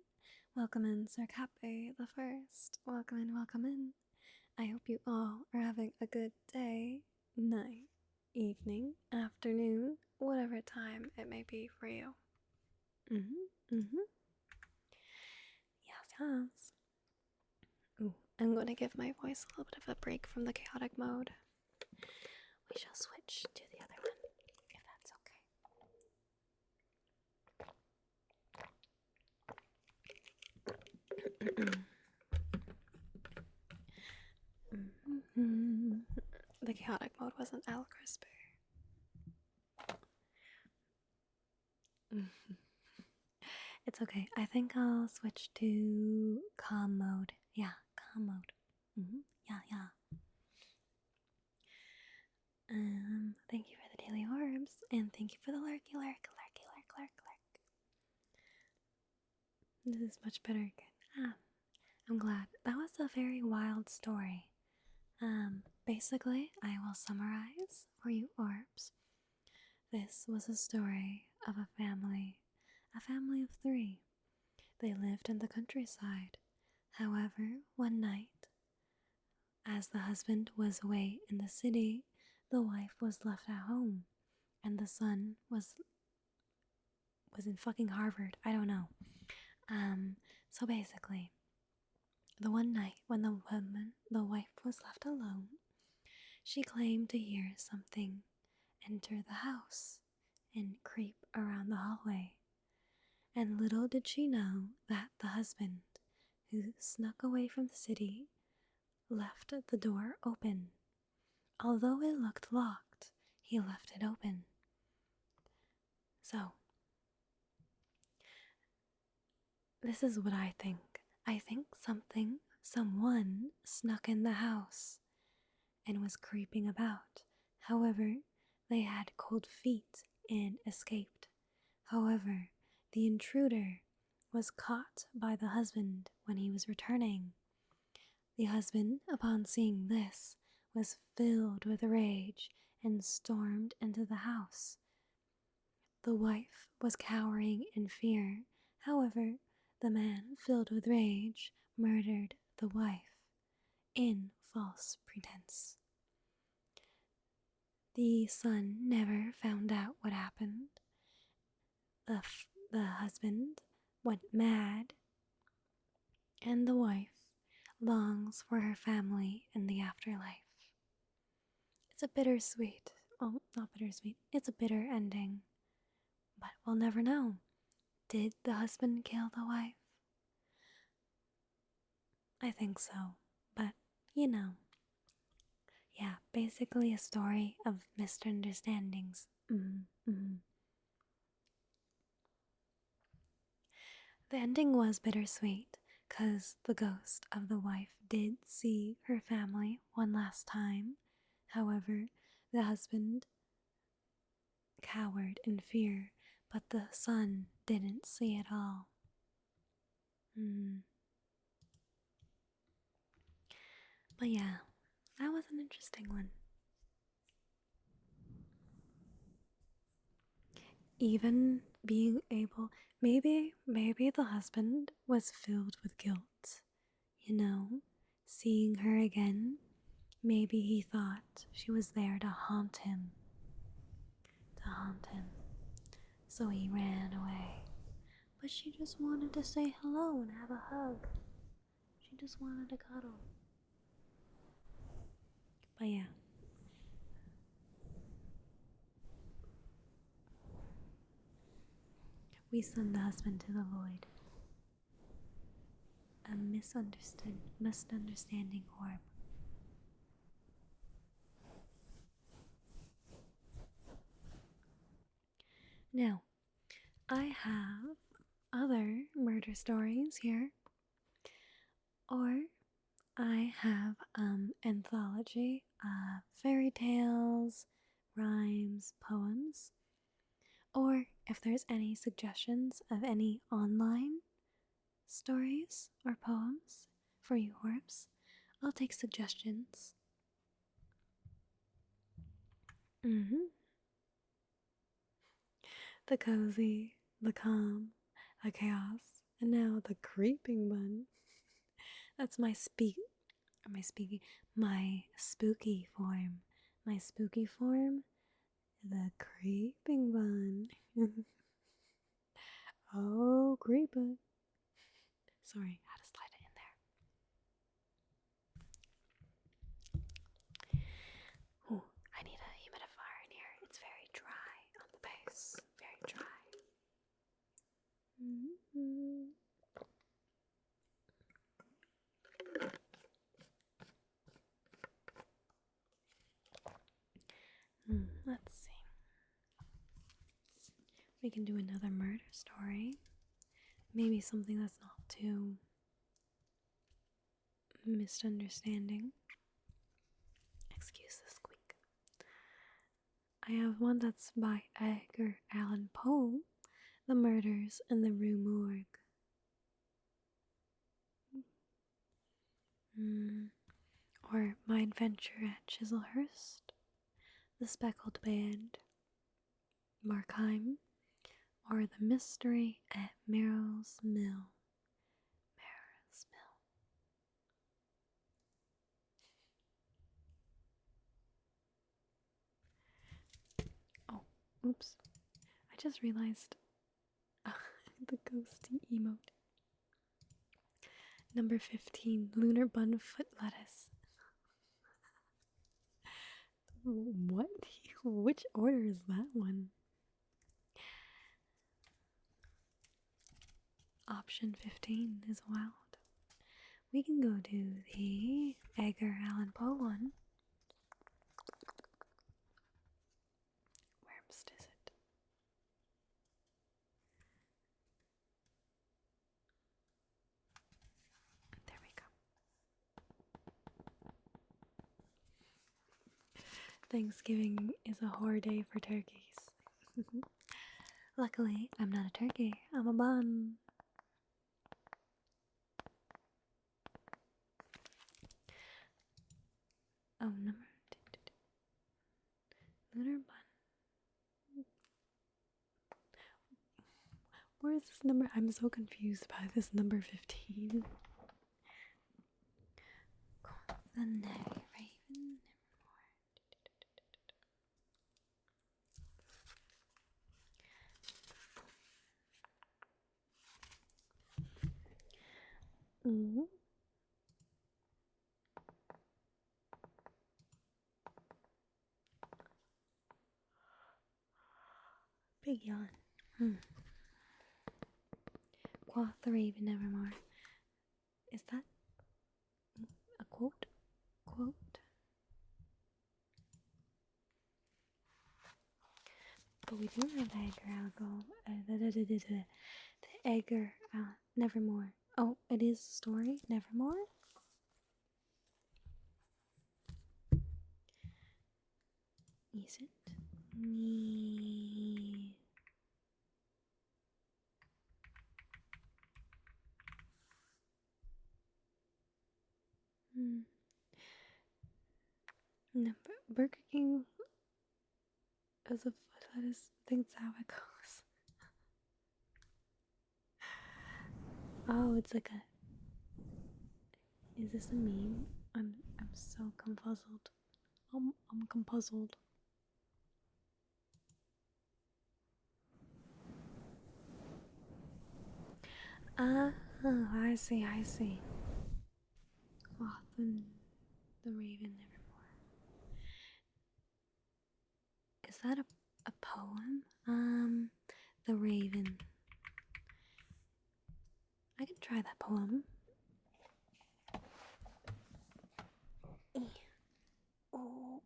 welcome in Sir Cappe the First, welcome in. I hope you all are having a good day, night, evening, afternoon, whatever time it may be for you. Yes. Ooh, I'm going to give my voice a little bit of a break from the chaotic mode. We shall switch to the other one, if that's okay. The chaotic mode wasn't Al Crispy. It's okay. I think I'll switch to calm mode. Yeah, calm mode. Yeah. Thank you for the daily orbs, and thank you for the lurk. This is much better. Good. I'm glad. That was a very wild story. Basically, I will summarize for you orbs. This was a story of a family of 3. They lived in the countryside. However, one night, as the husband was away in the city, the wife was left at home, and the son was in fucking Harvard. I don't know. So basically, the one night when the wife was left alone, she claimed to hear something enter the house and creep around the hallway. And little did she know that the husband, who snuck away from the city, left the door open. Although it looked locked, he left it open. So, this is what I think. I think someone snuck in the house and was creeping about. However, they had cold feet and escaped. However, the intruder was caught by the husband when he was returning. The husband, upon seeing this, was filled with rage and stormed into the house. The wife was cowering in fear. However, the man, filled with rage, murdered the wife in false pretense. The son never found out what happened. The husband went mad, and the wife longs for her family in the afterlife. It's a bittersweet, well, not bittersweet, it's a bitter ending. But we'll never know. Did the husband kill the wife? I think so, but yeah, basically a story of misunderstandings. The ending was bittersweet, 'cause the ghost of the wife did see her family one last time. However, the husband cowered in fear, but the son didn't see it all. But yeah, that was an interesting one. Even being able, maybe the husband was filled with guilt, seeing her again. Maybe he thought she was there to haunt him. So he ran away. But she just wanted to say hello and have a hug. She just wanted to cuddle. But yeah. We send the husband to the void. A misunderstanding orb. Now, I have other murder stories here, or I have anthology of fairy tales, rhymes, poems, or if there's any suggestions of any online stories or poems for you orbs, I'll take suggestions. The cozy, the calm, the chaos, and now the creeping one. That's my my spooky form. My spooky form, the creeping one. Oh, creeper. Sorry, I had to slide it in there. Oh, I need a humidifier in here. It's very dry on the base. Very dry. Let's see. We can do another murder story. Maybe something that's not too misunderstanding. Excuse the squeak. I have one that's by Edgar Allan Poe, The Murders in the Rue Morgue. Or My Adventure at Chislehurst, The Speckled Band, Markheim, or The Mystery at Merrill's Mill. Merrill's Mill. Oh, oops. I just realized the ghosty emote. Number 15, Lunar Bun Foot Lettuce. What? Which order is that one? Option 15 is wild. We can go to the Edgar Allan Poe one. Where is it? There we go. Thanksgiving is a horror day for turkeys. Luckily, I'm not a turkey. I'm a bun. Oh, number lunar bun. Where is this number? I'm so confused by this number 15. The Nay Raven Nevermore. Big yawn. Quoth the Raven Nevermore. Is that a quote? But we do have the Edgar Nevermore. Oh, it is a story? Nevermore? Is it? No, Burger King as a foot lettuce. I think that's how it goes. Oh, it's like a. Is this a meme? I'm so confuzzled. I'm confuzzled. Oh, I see. Often the Raven Nevermore. Is that a poem? The Raven. I can try that poem. Oh,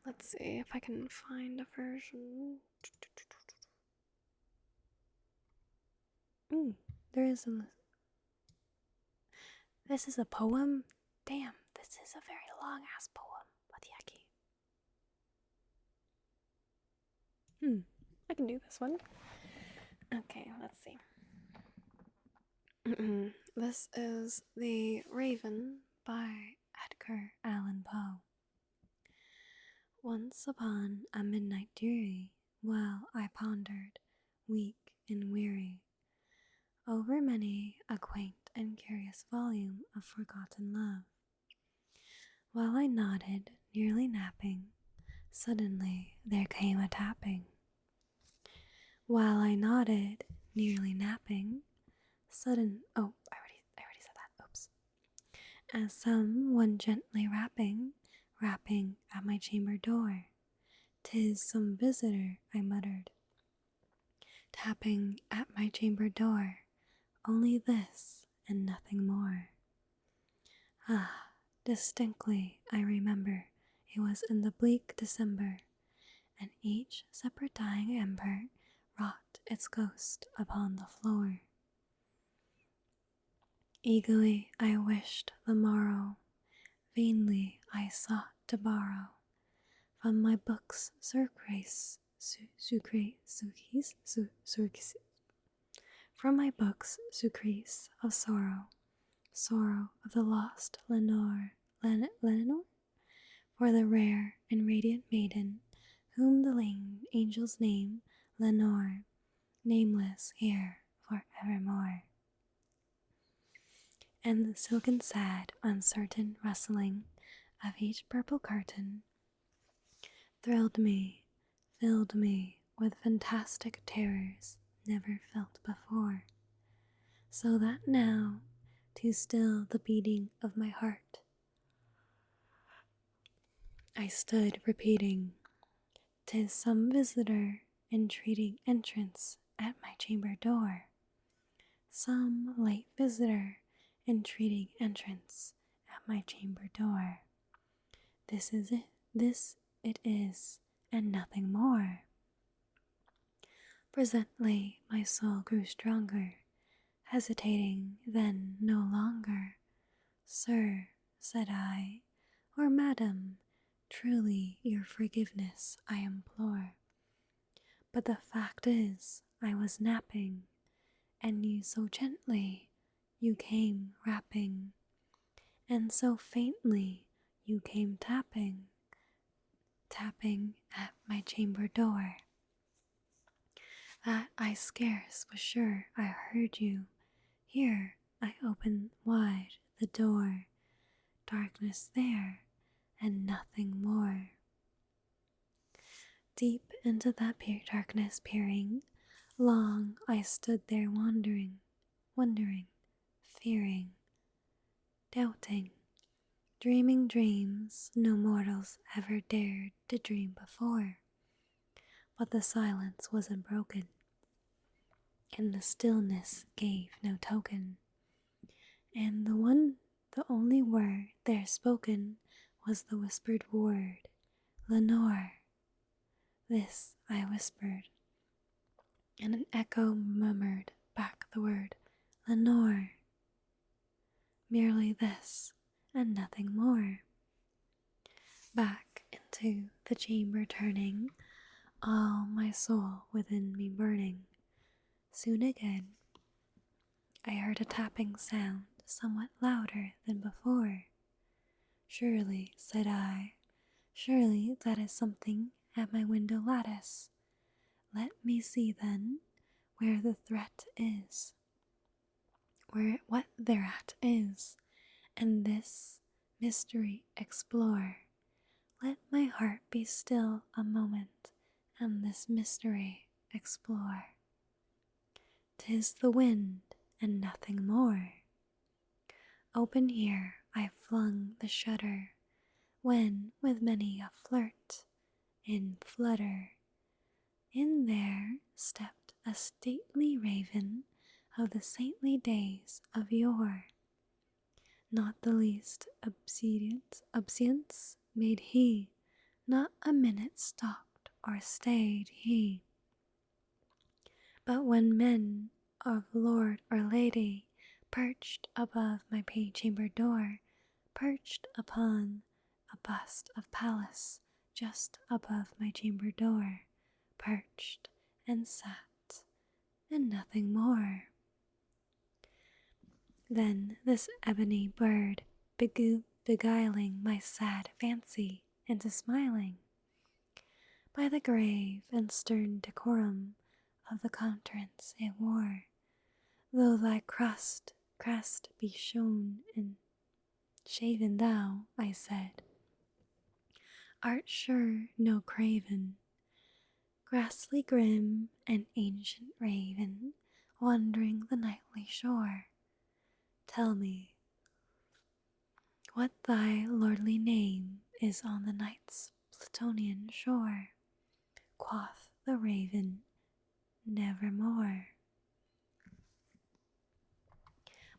let's see if I can find a version. There is a. This is a poem? Damn, this is a very long ass poem. What the hecky? I can do this one. Okay, let's see. This is The Raven by Edgar Allan Poe. Once upon a midnight dreary, while I pondered, weak and weary, over many a quaint and curious volume of forgotten love, while I nodded, nearly napping, suddenly there came a tapping. While I nodded, nearly napping, I already said that. Oops. As someone gently rapping at my chamber door. "'Tis some visitor," I muttered, tapping at my chamber door. Only this and nothing more. Ah, distinctly I remember it was in the bleak December, and each separate dying ember wrought its ghost upon the floor. Eagerly I wished the morrow, vainly I sought to borrow from my book's surcease, from my book's surcease of sorrow, sorrow of the lost Lenore, for the rare and radiant maiden, whom the angels name Lenore, nameless here for evermore. And the silken sad, uncertain rustling of each purple curtain thrilled me, filled me with fantastic terrors never felt before, so that now, to still the beating of my heart, I stood repeating, "'Tis some visitor entreating entrance at my chamber door, some late visitor entreating entrance at my chamber door. This it is, and nothing more." Presently my soul grew stronger, hesitating then no longer. "Sir," said I, "or madam, truly your forgiveness I implore. But the fact is, I was napping, and you so gently you came rapping, and so faintly you came tapping at my chamber door, that I scarce was sure I heard you. Here I opened wide the door, darkness there, and nothing more." Deep into that darkness peering, long I stood there wondering, fearing, doubting, dreaming dreams no mortals ever dared to dream before. But the silence was unbroken, and the stillness gave no token, and the only word there spoken was the whispered word, "Lenore." This I whispered, and an echo murmured back the word, "Lenore." Merely this, and nothing more. Back into the chamber turning, all my soul within me burning, soon again I heard a tapping sound somewhat louder than before. "Surely," said I, "surely that is something at my window lattice. Let me see then where the threat is, what thereat is, and this mystery explore. Let my heart be still a moment, and this mystery explore. 'Tis the wind, and nothing more." Open here I flung the shutter, when with many a flirt and flutter, in there stepped a stately raven of the saintly days of yore. Not the least obedience made he, not a minute stopped or stayed he. But when men of lord or lady perched above my chamber door, perched upon a bust of Pallas just above my chamber door, perched and sat, and nothing more. Then this ebony bird beguiling my sad fancy into smiling, by the grave and stern decorum of the countenance it wore, though thy crest be shown and shaven thou, I said, art sure no craven, ghastly grim and ancient raven, wandering the nightly shore. Tell me what thy lordly name is on the night's Plutonian shore. Quoth the raven, nevermore.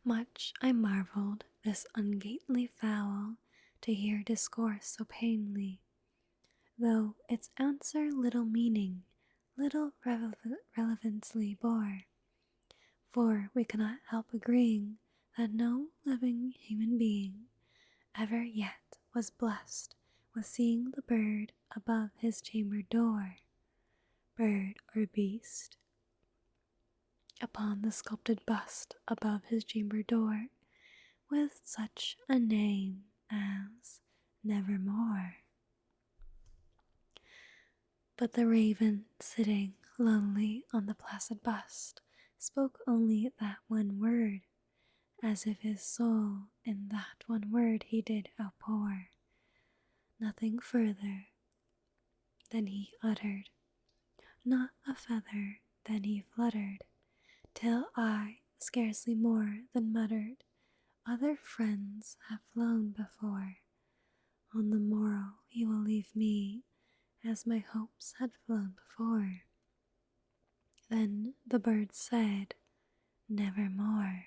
Much I marvelled this ungainly fowl to hear discourse so plainly, though its answer little meaning, little relevancy bore. For we cannot help agreeing that no living human being ever yet was blessed with seeing the bird above his chamber door, bird or beast, upon the sculpted bust above his chamber door, with such a name as Nevermore. But the raven, sitting lonely on the placid bust, spoke only that one word, as if his soul in that one word he did outpour. Nothing further than he uttered, not a feather than he fluttered, till I scarcely more than muttered, other friends have flown before. On the morrow he will leave me, as my hopes had flown before. Then the bird said, nevermore.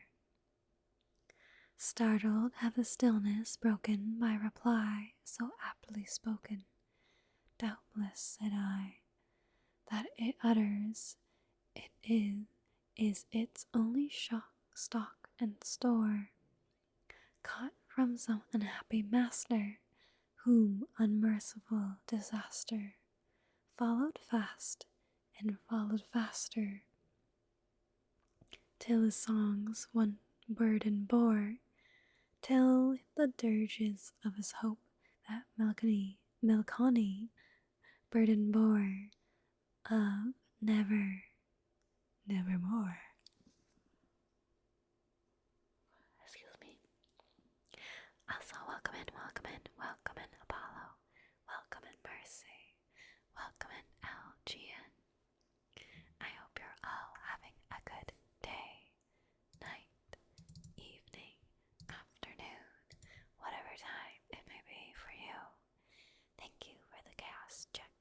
Startled at the stillness broken by reply so aptly spoken, doubtless, said I, that it utters, it is its only stock and store, caught from some unhappy master, whom unmerciful disaster followed fast and followed faster, till his songs one burden bore, till the dirges of his hope that melancholy burden bore of nevermore. Excuse me. Also, welcome in, Apollo. Welcome in, Mercy. Welcome in, LGN. I hope you're all having a good day, night, evening, afternoon, whatever time it may be for you. Thank you for the chaos check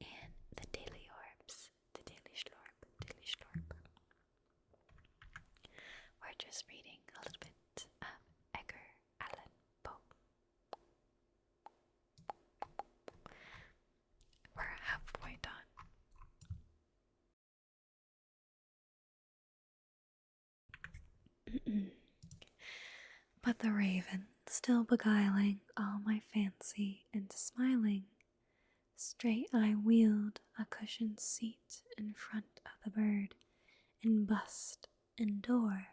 and the daily orbs, the daily slurp, We're just reading a little bit of Edgar Allan Poe. We're halfway done. But the raven, still beguiling all my fancy into smiling, straight I wheeled a cushioned seat in front of the bird, and bust and door.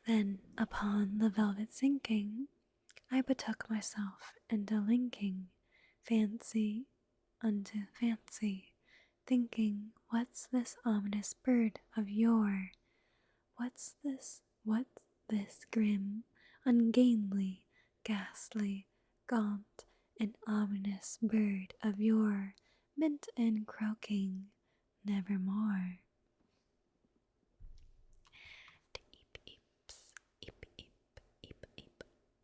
Then upon the velvet sinking, I betook myself into linking fancy unto fancy, thinking, what's this ominous bird of yore? What's this grim, ungainly, ghastly, gaunt, and ominous bird of yore, mint and croaking, nevermore? Eep, eeps, eep, eep, eep, eep,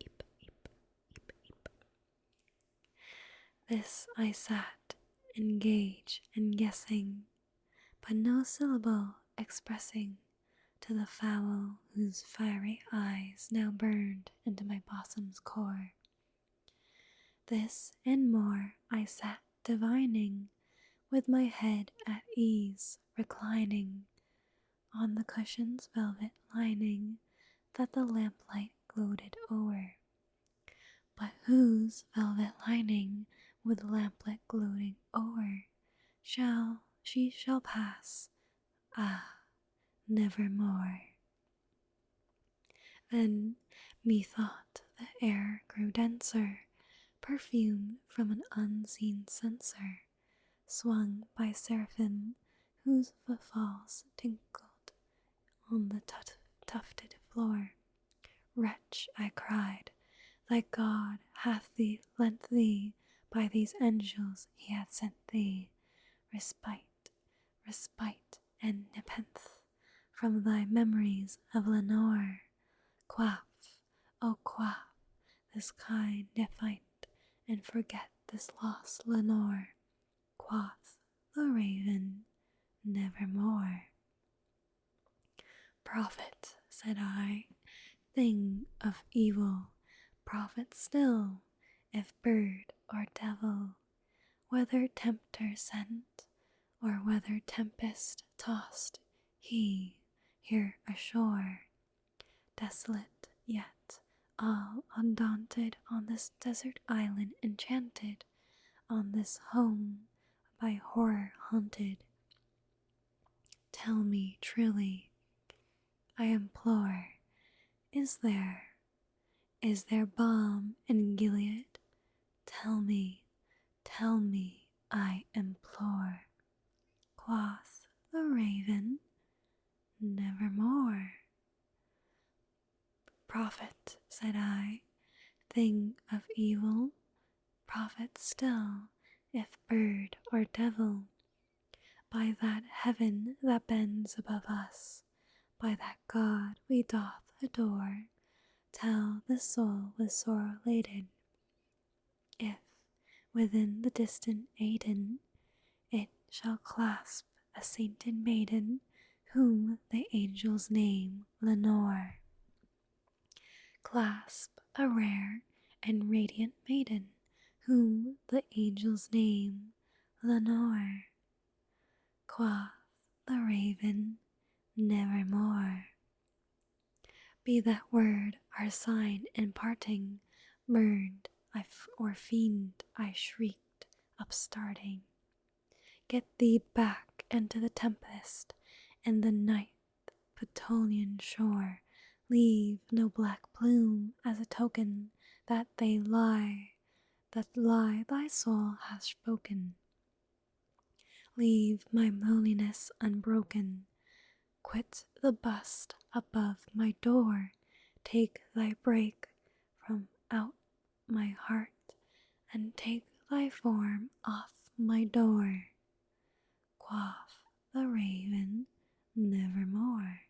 eep, eep, eep, eep. This I sat, engaged and guessing, but no syllable expressing to the fowl whose fiery eyes now burned into my bosam's core. This and more I sat divining, with my head at ease reclining on the cushion's velvet lining that the lamplight gloated o'er. But whose velvet lining with lamplit gloating o'er she shall pass, ah, nevermore. Then methought the air grew denser, perfume from an unseen censer, swung by seraphim whose footfalls tinkled on the tufted floor. Wretch, I cried, thy God hath thee lent thee, by these angels he hath sent thee, respite and nepenthe from thy memories of Lenore. Quaff, oh quaff, this kind nepenthe, and forget this lost Lenore. Quoth the raven, nevermore. Prophet, said I, thing of evil, prophet still, if bird or devil, whether tempter sent, or whether tempest tossed he here ashore, desolate yet all undaunted on this desert island enchanted, on this home by horror haunted. Tell me truly, I implore, is there balm in Gilead? Tell me, I implore. Quoth the raven, nevermore. Prophet, said I, thing of evil, prophet still, if bird or devil, by that heaven that bends above us, by that God we doth adore, tell the soul with sorrow laden, if within the distant Aidenn it shall clasp a sainted maiden, whom the angels name Lenore. Clasp a rare and radiant maiden, whom the angels name Lenore. Quoth the raven, nevermore. Be that word our sign in parting, burned or fiend, I shrieked, upstarting. Get thee back into the tempest, and the night Patolian shore, leave no black plume as a token that lie thy soul hath spoken. Leave my loneliness unbroken, quit the bust above my door, take thy break from out my heart, and take thy form off my door. Quoth the raven, nevermore.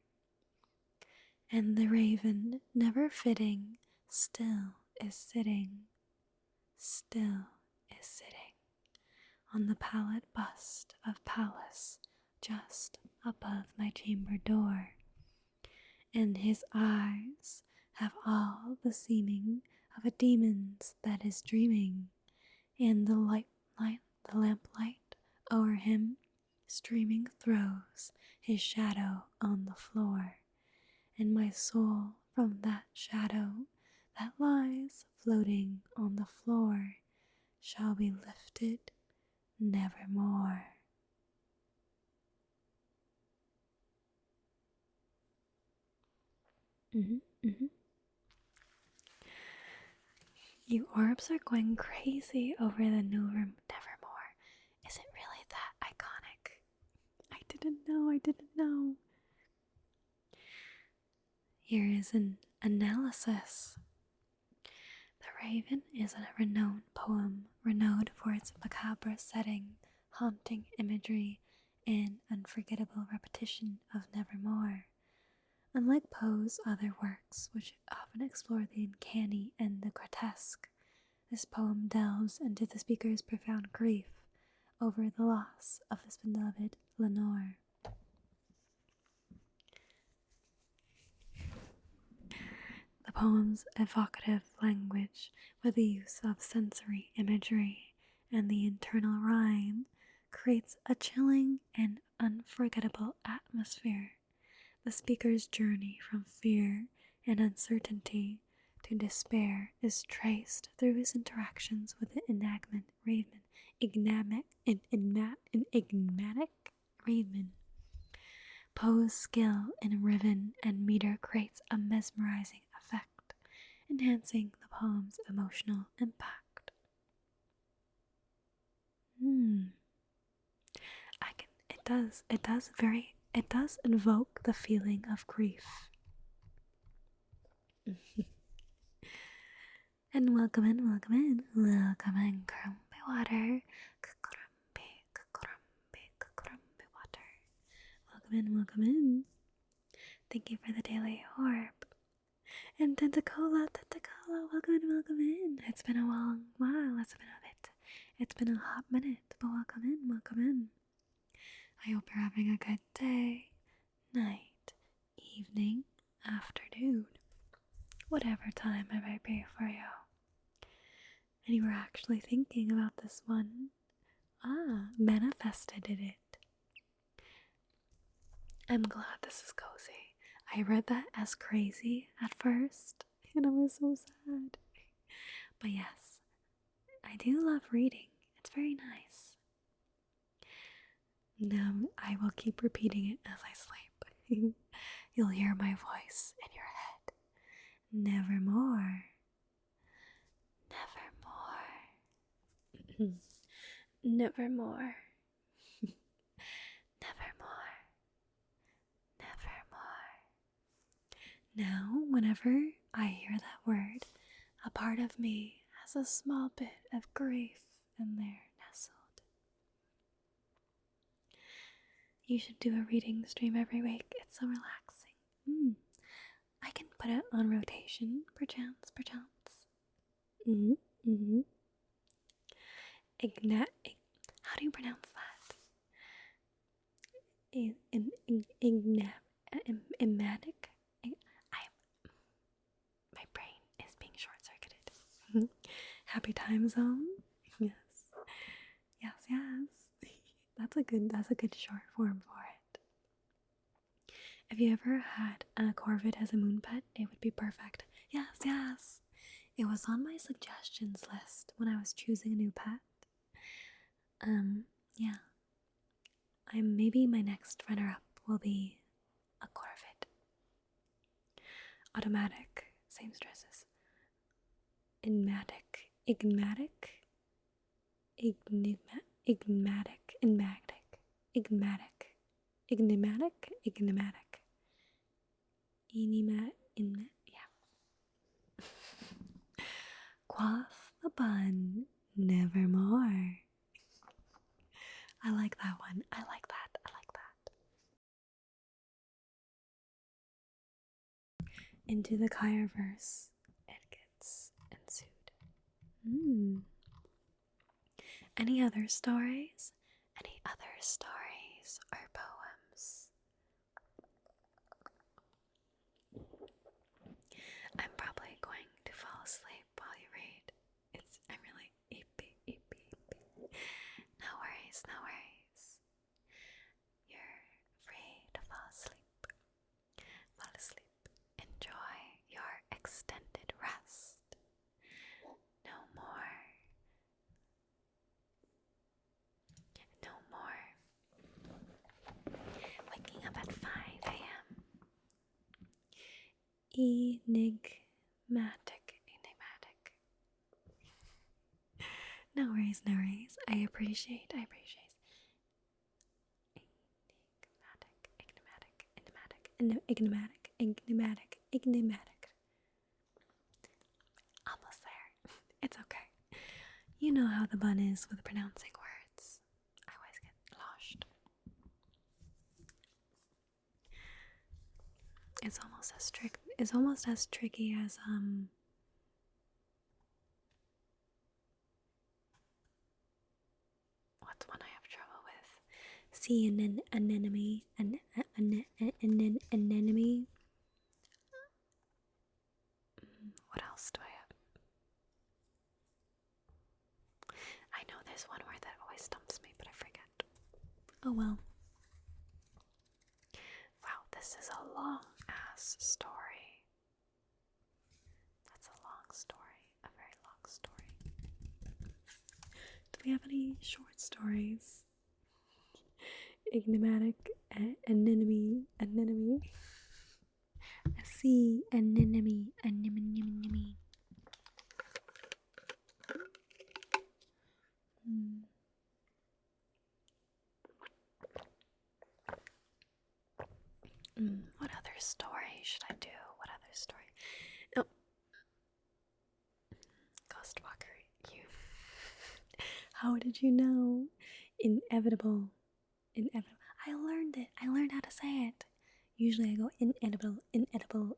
And the raven, never fitting, still is sitting on the pallid bust of Pallas just above my chamber door, and his eyes have all the seeming of a demon's that is dreaming, and the lamplight o'er him streaming throws his shadow on the floor, and my soul from that shadow that lies floating on the floor shall be lifted nevermore. You orbs are going crazy over the new room nevermore. Is it really that iconic? I didn't know. Here is an analysis. The Raven is a renowned poem, renowned for its macabre setting, haunting imagery, and unforgettable repetition of nevermore. Unlike Poe's other works, which often explore the uncanny and the grotesque, this poem delves into the speaker's profound grief over the loss of his beloved lunar. The poem's evocative language, with the use of sensory imagery and the internal rhyme, creates a chilling and unforgettable atmosphere. The speaker's journey from fear and uncertainty to despair is traced through his interactions with the enigmatic raven. Poe's skill in rhythm and meter creates a mesmerizing effect, enhancing the poem's emotional impact. It does invoke the feeling of grief. And welcome in, Grumpy Water. Grumpy Water. Welcome in. Thank you for the daily orb. And Tentacola, welcome in. It's been a long while, it's been a hot minute, but welcome in. I hope you're having a good day, night, evening, afternoon, whatever time it might be for you. And you were actually thinking about this one. Manifested it. I'm glad this is cozy. I read that as crazy at first, and I was so sad. But yes, I do love reading. It's very nice. Now I will keep repeating it as I sleep. You'll hear my voice in your head. Nevermore. Nevermore. Nevermore. Nevermore. Nevermore. Now, whenever I hear that word, a part of me has a small bit of grief in there nestled. You should do a reading stream every week. It's so relaxing. I can put it on rotation, perchance. How do you pronounce that? Ignatic? My brain is being short-circuited. Happy time zone? Yes. That's a good short form for it. If you ever had a corvid as a moon pet, it would be perfect. Yes. It was on my suggestions list when I was choosing a new pet. Yeah. Maybe my next runner-up will be a corvid. Automatic, same stresses. Enigmatic. Quaff the bun, nevermore. I like that one. I like that. Into the Kaiya verse, it gets ensued. Any other stories? Or poems? I'm probably going to fall asleep while you read. I'm really eepy. No worries. You're free to fall asleep. Enjoy your extended rest. No more waking up at 5 a.m. Enigmatic. No worries. I appreciate. Enigmatic. Almost there. It's okay. You know how the bun is with pronouncing words. I always get lost. It's almost as tricky as what's one I have trouble with? see an enemy, an enemy. What else do I have? I know there's one word that always stumps me, but I forget. Oh well. Wow, this is a long ass story. That's a long story. A very long story. Do we have any short stories? Enigmatic anemone. I see anemone. What other story should I do? What other story? Oh, Ghostwalker, you. How did you know? Inevitable. I learned it. I learned how to say it. Usually I go inevitable.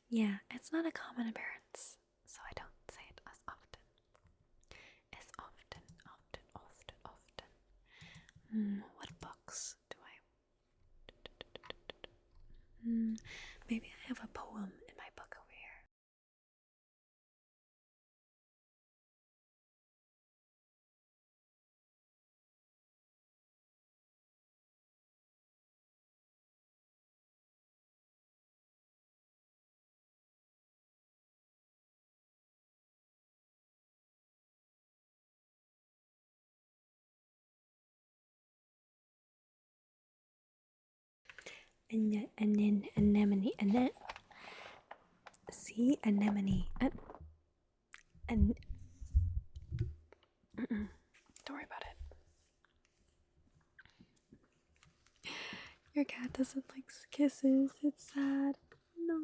Yeah, it's not a common occurrence, so I don't say it as often. What books do I... maybe I have a poem in my book over here. Anemone. See, anemone. Don't worry about it. Your cat doesn't like kisses. It's sad. No.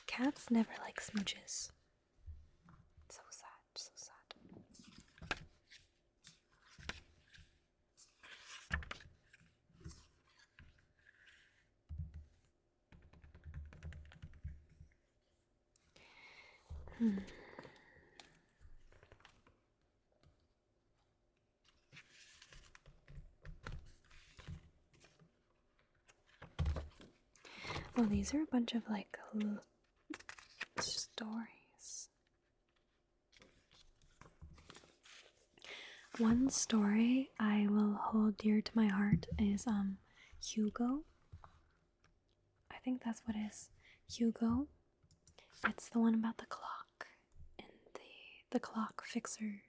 Cats never like smooches. So sad. Oh, these are a bunch of like stories. One story I will hold dear to my heart is Hugo. I think that's what it is. Hugo. It's the one about the clock and the clock fixer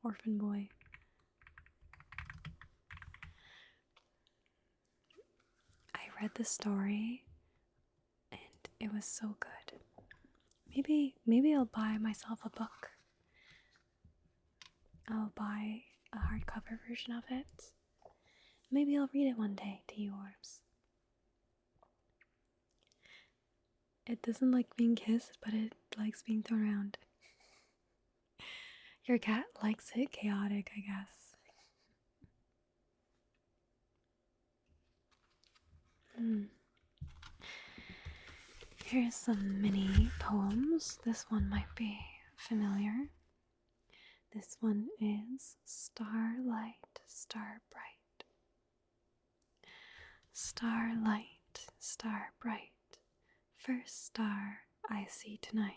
orphan boy. I read the story and it was so good. Maybe I'll buy myself a book. I'll buy a hardcover version of it. Maybe I'll read it one day to you, Orbs. It doesn't like being kissed, but it likes being thrown around. Your cat likes it chaotic, I guess. Here's some mini poems. This one might be familiar. This one is Starlight, Star Bright. Starlight, star bright, first star I see tonight.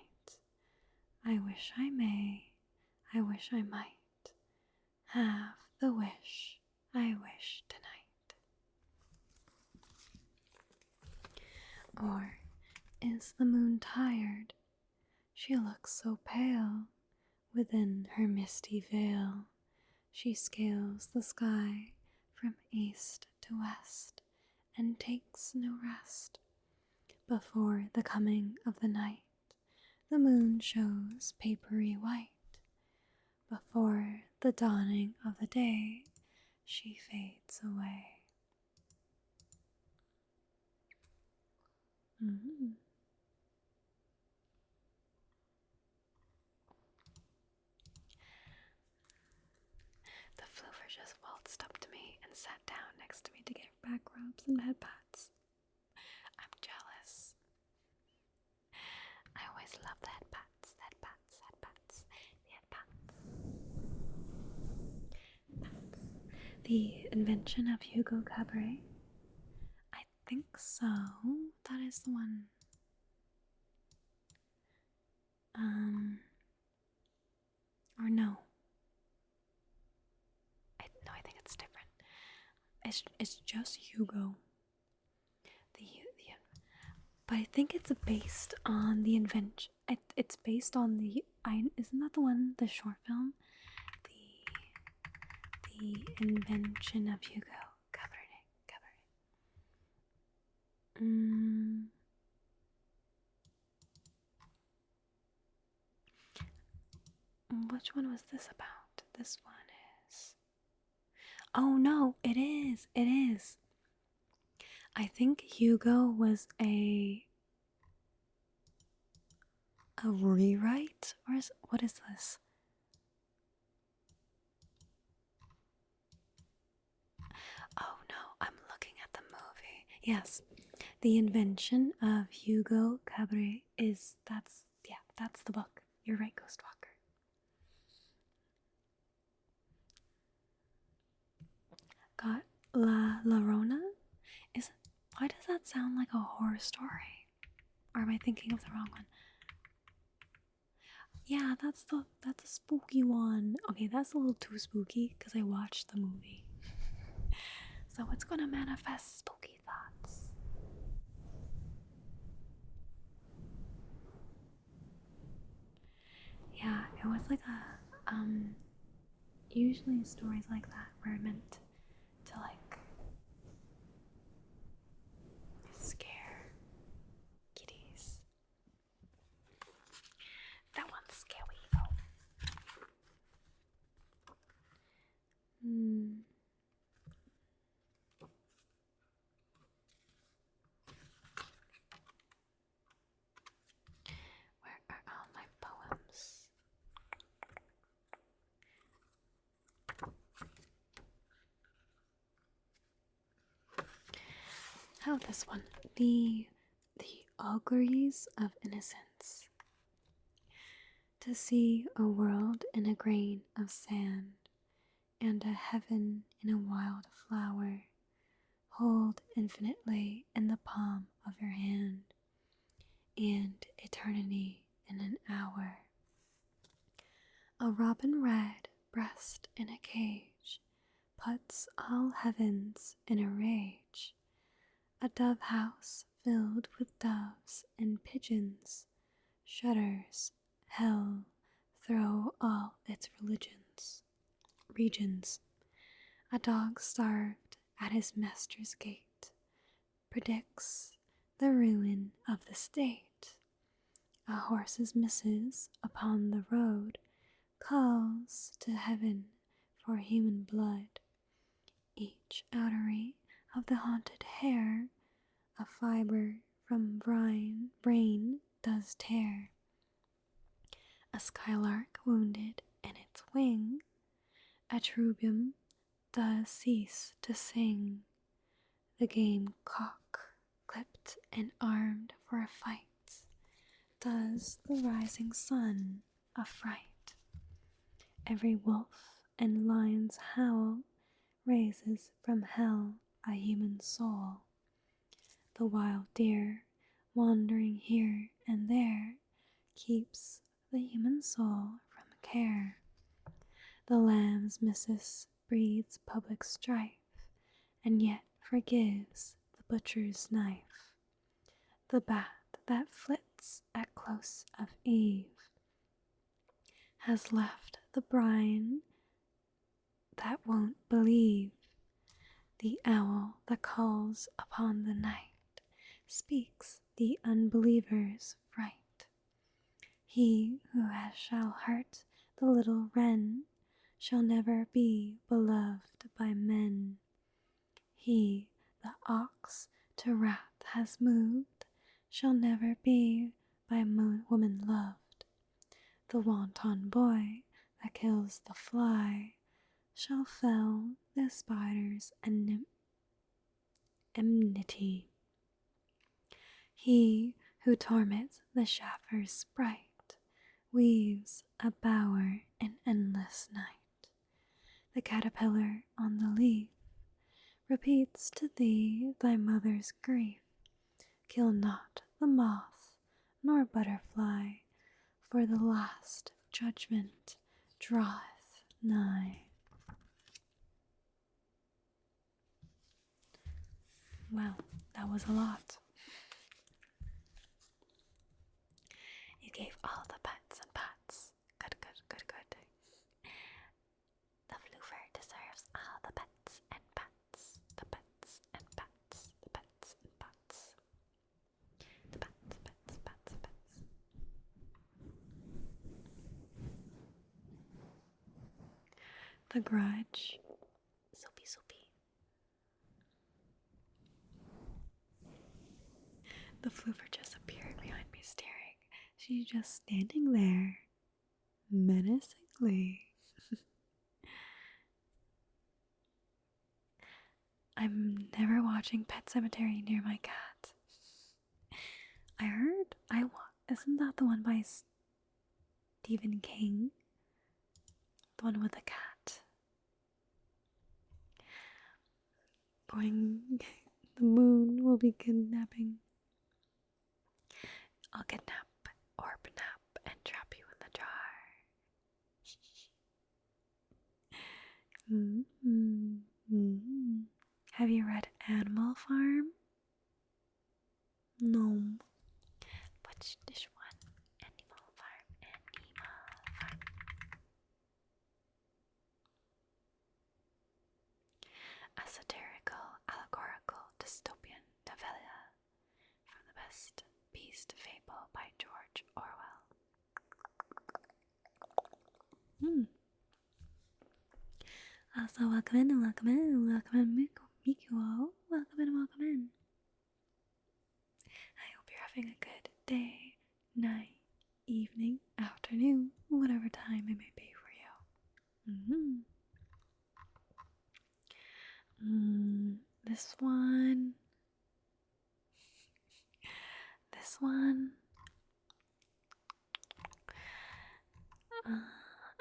I wish I may, I wish I might have the wish I wish tonight. Or is the moon tired? She looks so pale. Within her misty veil, she scales the sky from east to west and takes no rest. Before the coming of the night, the moon shows papery white. Before the dawning of the day, she fades away. The floofer just waltzed up to me and sat down next to me to get back rubs and head pats. I'm jealous. I always love the head pats. The invention of Hugo Cabret? I think so. That is the one. Or no. No, I think it's different. It's just Hugo. But I think it's based on the invention. It's based on the. Isn't that the one? The short film. The invention of Hugo Cabret. Which one was this about? This one is. Oh no! It is. It is. I think Hugo was a rewrite, or what is this? Oh no, I'm looking at the movie. Yes, the invention of Hugo Cabret that's the book. You're right, Ghostwalker. Got La Llorona? Why does that sound like a horror story? Or am I thinking of the wrong one? Yeah, that's a spooky one. Okay, that's a little too spooky because I watched the movie. So it's gonna manifest spooky thoughts. Yeah, it was like usually stories like that were meant to like scare kitties. That one's scary though. Where are all my poems? How this one? The auguries of innocence. To see a world in a grain of sand, and a heaven in a wild flower, hold infinitely in the palm of your hand, and eternity in an hour. A robin red breast in a cage puts all heavens in a rage. A dove house filled with doves and pigeons shudders hell through all its regions. A dog starved at his master's gate predicts the ruin of the state. A horse's missus upon the road calls to heaven for human blood. Each artery of the haunted hare a fibre from brain does tear. A skylark wounded in its wing, a tribune does cease to sing. The game cock, clipped and armed for a fight, does the rising sun affright. Every wolf and lion's howl raises from hell a human soul. The wild deer, wandering here and there, keeps the human soul from care. The lamb's missus breeds public strife, and yet forgives the butcher's knife. The bat that flits at close of eve has left the brine that won't believe. The owl that calls upon the night speaks the unbeliever's fright. He who shall hurt the little wren shall never be beloved by men. He the ox to wrath has moved shall never be by woman loved. The wanton boy that kills the fly shall fell the spider's enmity. He who torments the chaffer's sprite weaves a bower in endless night. the caterpillar on the leaf repeats to thee thy mother's grief. Kill not the moth nor butterfly, for the last judgment draweth nigh. Well, that was a lot. You gave all the pets and pats. Good, good, good, good. The floofer deserves all the pets and pats. The pets and pats. The pets and pats. The pets, pets, pets, pets. The grudge. Soapy, soapy. The floofer just appeared behind me staring. She's just standing there, menacingly. I'm never watching Pet Cemetery near my cat. I heard, isn't that the one by Stephen King? The one with the cat. Boing, the moon will be kidnapping. I'll kidnap or nap and trap you in the jar. Have you read Animal Farm? No. Which one? Animal Farm. Animal Farm. A satirical, allegorical, dystopian novella from the best beast fable by George Orwell. Also, welcome in, welcome in, welcome in, Mikuo. Welcome in, welcome in. I hope you're having a good day, night, evening, afternoon, whatever time it may be for you. This one.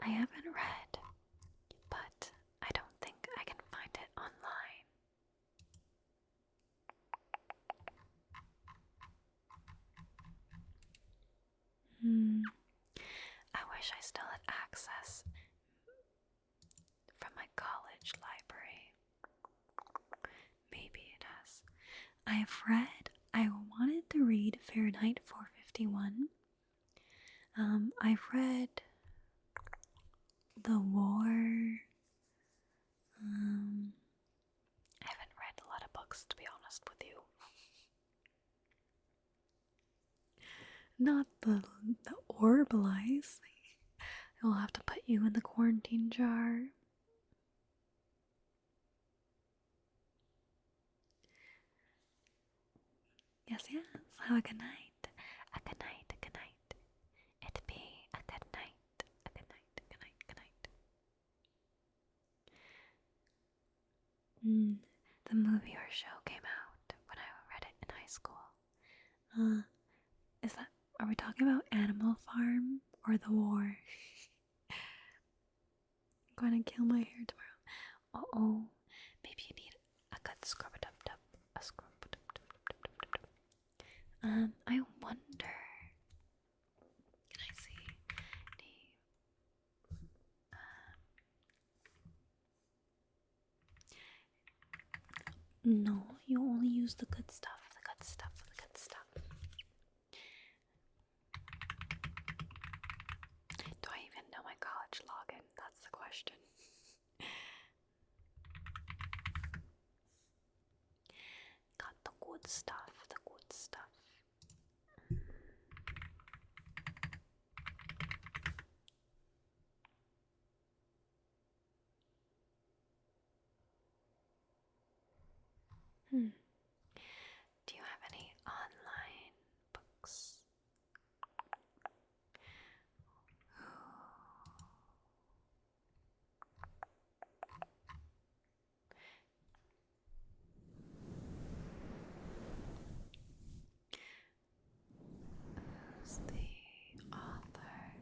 I haven't read, but I don't think I can find it online. I wish I still had access from my college library. Maybe it has. I wanted to read Fahrenheit 451. I've read The War. I haven't read a lot of books, to be honest with you. Not the Orbalize. I'll have to put you in the quarantine jar. Yes. Have a good night. A good night, a good night. It be a good night. A good night, good night, good night. The movie or show came out when I read it in high school. Are we talking about Animal Farm or The War? I'm gonna kill my hair tomorrow. Maybe you need a good scrub-a-dub-dub. A scrub-a-dub-dub-dub-dub-dub. I wonder. Can I see? No, you only use the good stuff. The good stuff. The good stuff. Do I even know my college login? That's the question. Got the good stuff. The good stuff. Do you have any online books? Who's the author?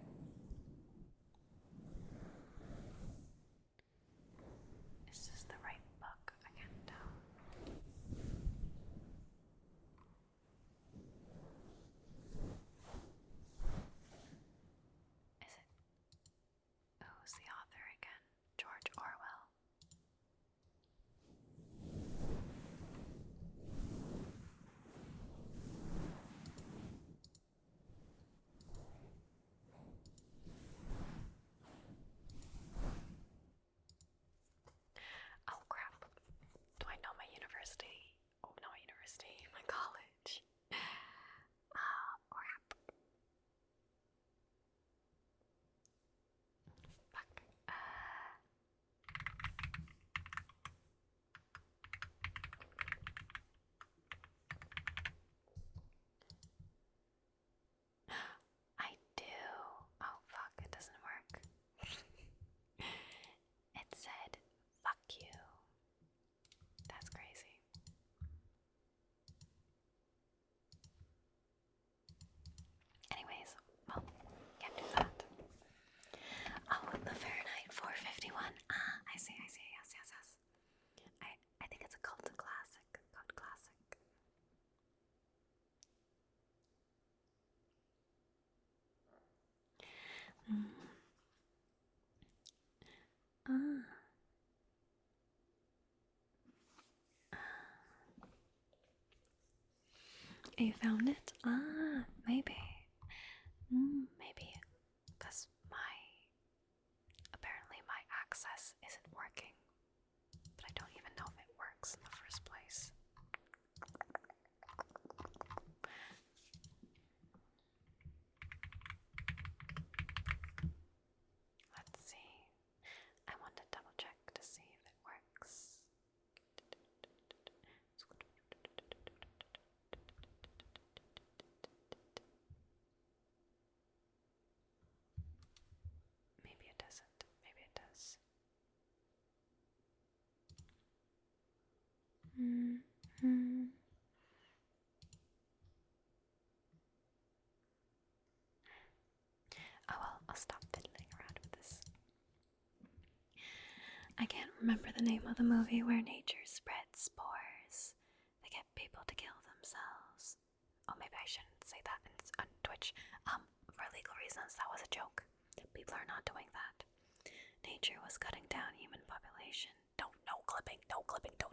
Mm. Ah. You found it? Ah, maybe. Maybe because apparently my access isn't working, but I don't even know if it works in the first place. Let's see. I want to double check to see if it works. Maybe it doesn't. Maybe it does. Oh well, I'll stop fiddling around with this. I can't remember the name of the movie where nature spreads spores. They get people to kill themselves. Oh, maybe I shouldn't say that on Twitch. For legal reasons, that was a joke. People are not doing that. Nature was cutting down human population. No clipping, don't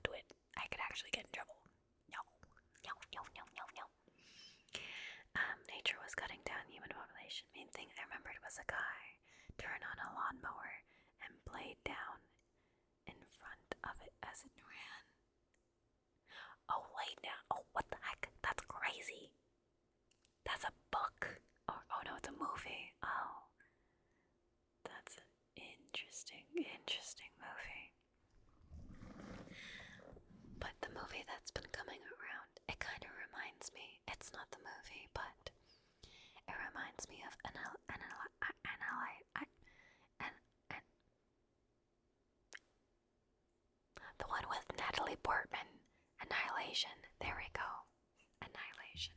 do it. I could actually get in trouble. No. Nature was cutting down human population. Main thing I remembered was a guy turn on a lawnmower and blade down in front of it as it ran. Oh, wait now. Oh, what the heck? That's crazy. That's a book. Oh no, it's a movie. Oh. That's an interesting movie. But the movie that's been coming around, it kind of reminds me, it's not the movie, but it reminds me of the one with Natalie Portman, Annihilation. There we go. Annihilation.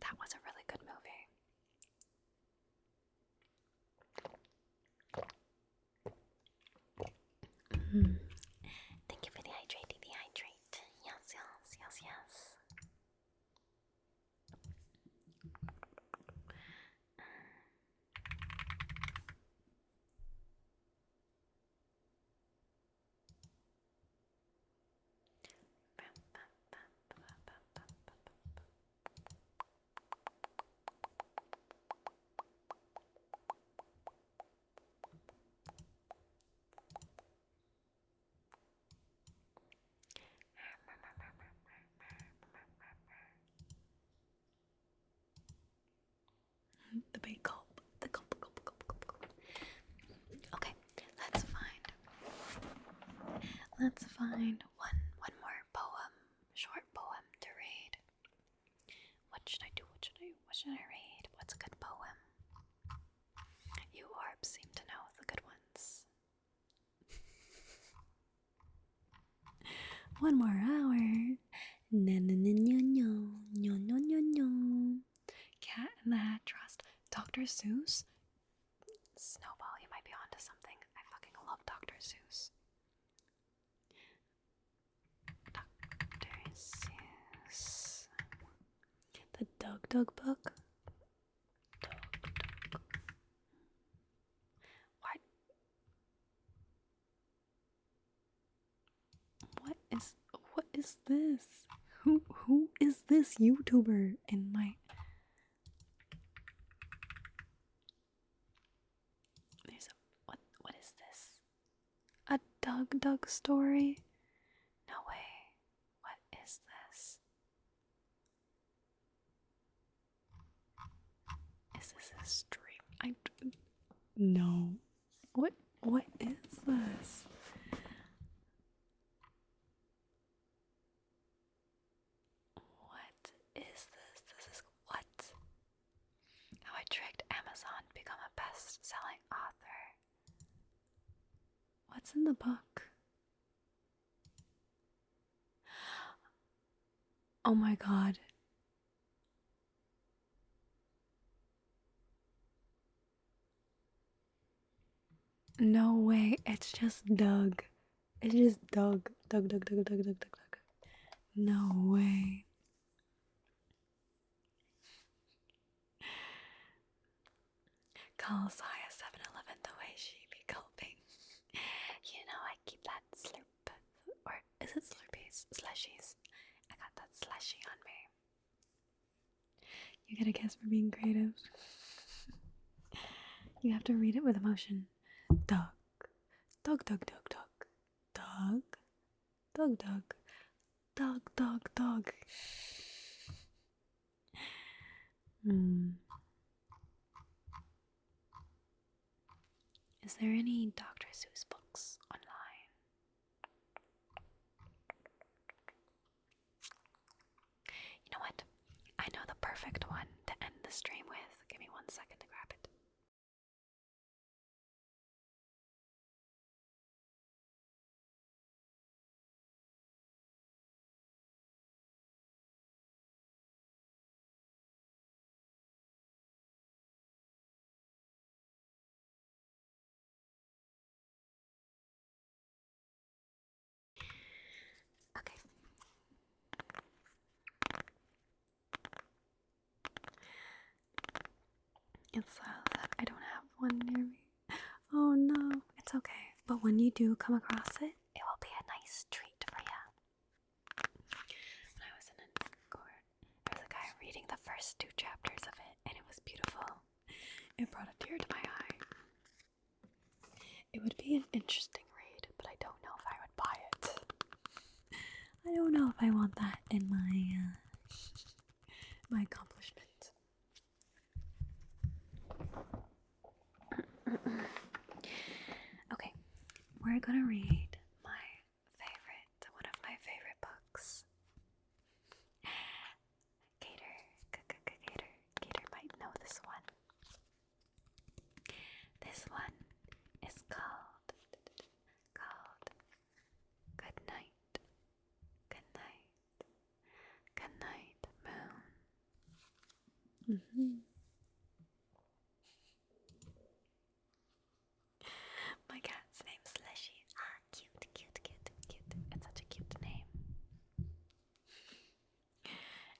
That was a really good movie. Thank you for the hydrate. Yes. The big gulp. The gulp. Okay, let's find one more poem, short poem to read. What should I do? What should I read? What's a good poem? You orbs seem to know the good ones. One more hour. No. Cat in the Hat Trust. Dr. Seuss? Snowball, you might be onto something. I fucking love Dr. Seuss. Dr. Seuss. The Doug book? Doug. What is this? Who is this YouTuber in my... What is this? A Doug story? No way. What is this? Is this a stream? No. What is this? What is this? This is what? How I tricked Amazon to become a best-selling author. What's in the book? Oh my god. No way, it's just Doug. It's just Doug. Doug. No way. calls Haiya 7-Eleven the way she be gulping. You know, I keep that slurp. Or is it slurpees? Slushies. I got that slushy on me. You get a kiss for being creative. You have to read it with emotion. Dog. Dog, dog, dog, dog. Dog. Dog, dog. Dog, dog, dog. Is there any Dr. Seuss books online? You know what? I know the perfect one to end the stream with. Give me 1 second to grab it. Okay. It's that I don't have one near me. Oh no, it's okay. But when you do come across it, it will be a nice treat for you. When I was in a court, there was a guy reading the first 2 chapters of it, and it was beautiful. It brought a tear to my eye. It would be an interesting read, but I don't know if I would buy it. I don't know if I want that in my my accomplishment. Okay, we're gonna read one of my favorite books. Gator might know this one. This one is called Good Night, Good Night, Good Night, Moon. My cat's name's Slushy. Cute. It's such a cute name.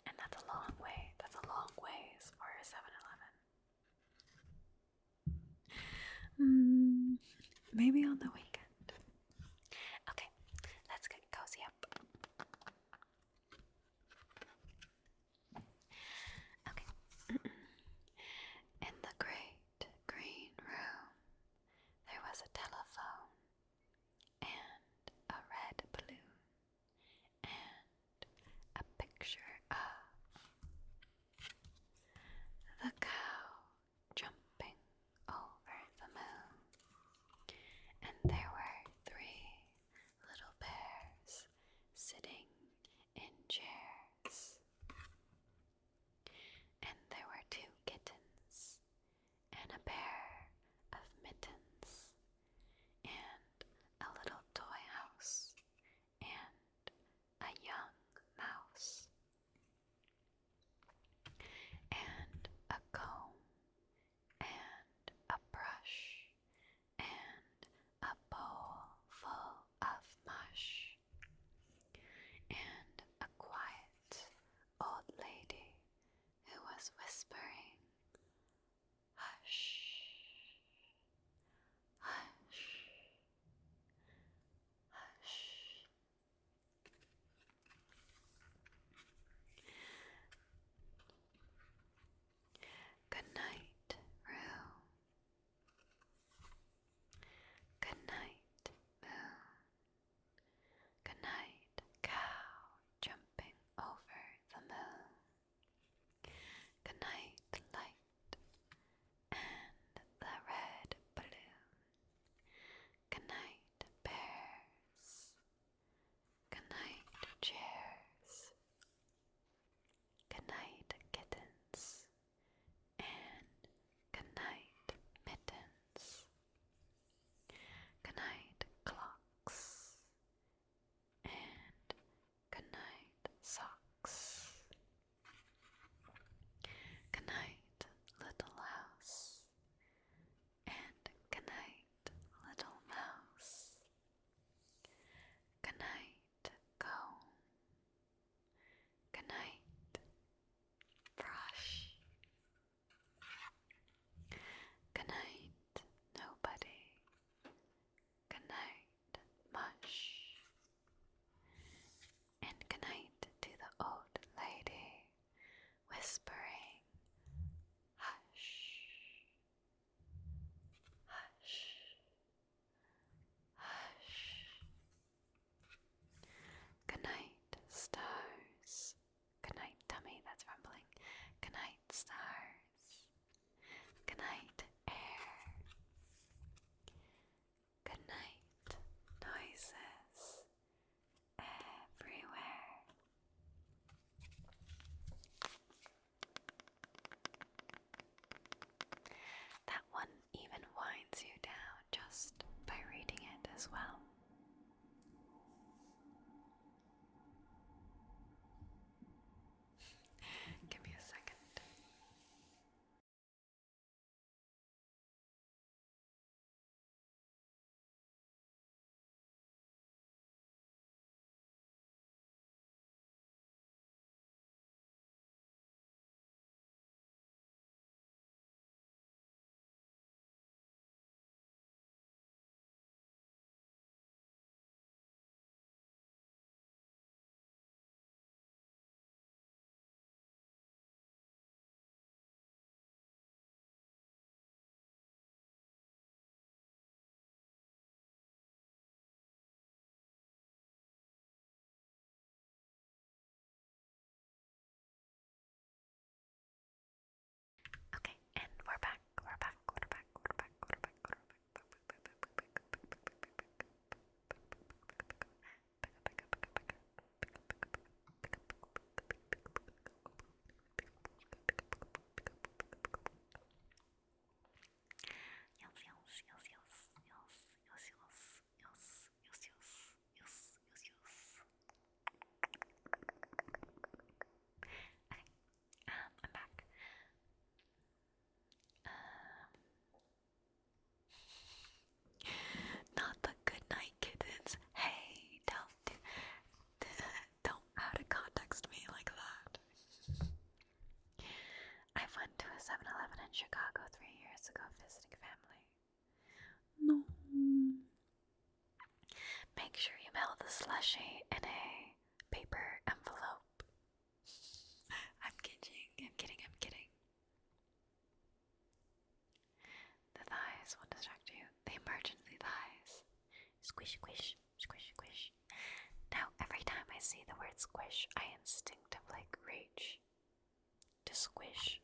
And that's a long way. That's a long ways for a 7-Eleven. Maybe on the weekend. Okay, let's get cozy up. Okay. In the great green room, there was a telephone and a red balloon and a picture of the cow jumping over the moon. And there as well. Give me a second. Okay, and we're back. I'm back. Not the good night kittens. Hey, don't out of context me like that. I went to a 7-Eleven in Chicago 3 years ago visiting family. No. Make sure you mail the slushie in a paper envelope. I'm kidding. The thighs won't distract you. The emergency thighs. Squish, squish, squish, squish. Now, every time I see the word squish, I instinctively reach to squish.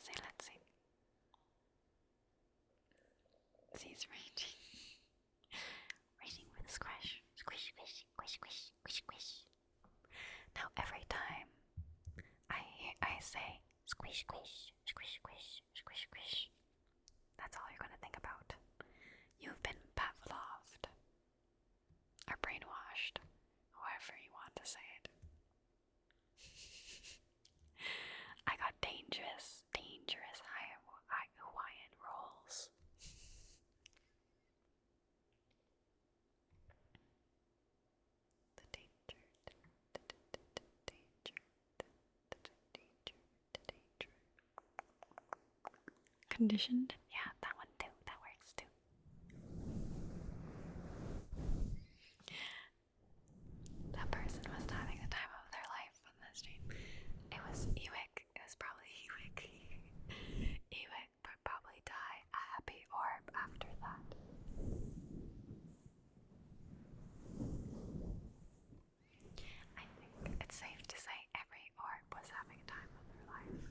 Let's see. He's reaching for the squish. Squish, squish, squish, squish, squish, squish. Now every time I say squish, squish, squish, squish, squish, squish, that's all you're gonna think about. You've been Pavloved or brainwashed, however you want to say it. I got dangerous Hawaiian rolls. The danger. Conditioned? Yeah, that one too. That works too. That person was having the time of their life on the stream. It was Ewik. It was probably Ewik. Ewik would probably die a happy orb after that. I think it's safe to say every orb was having a time of their life.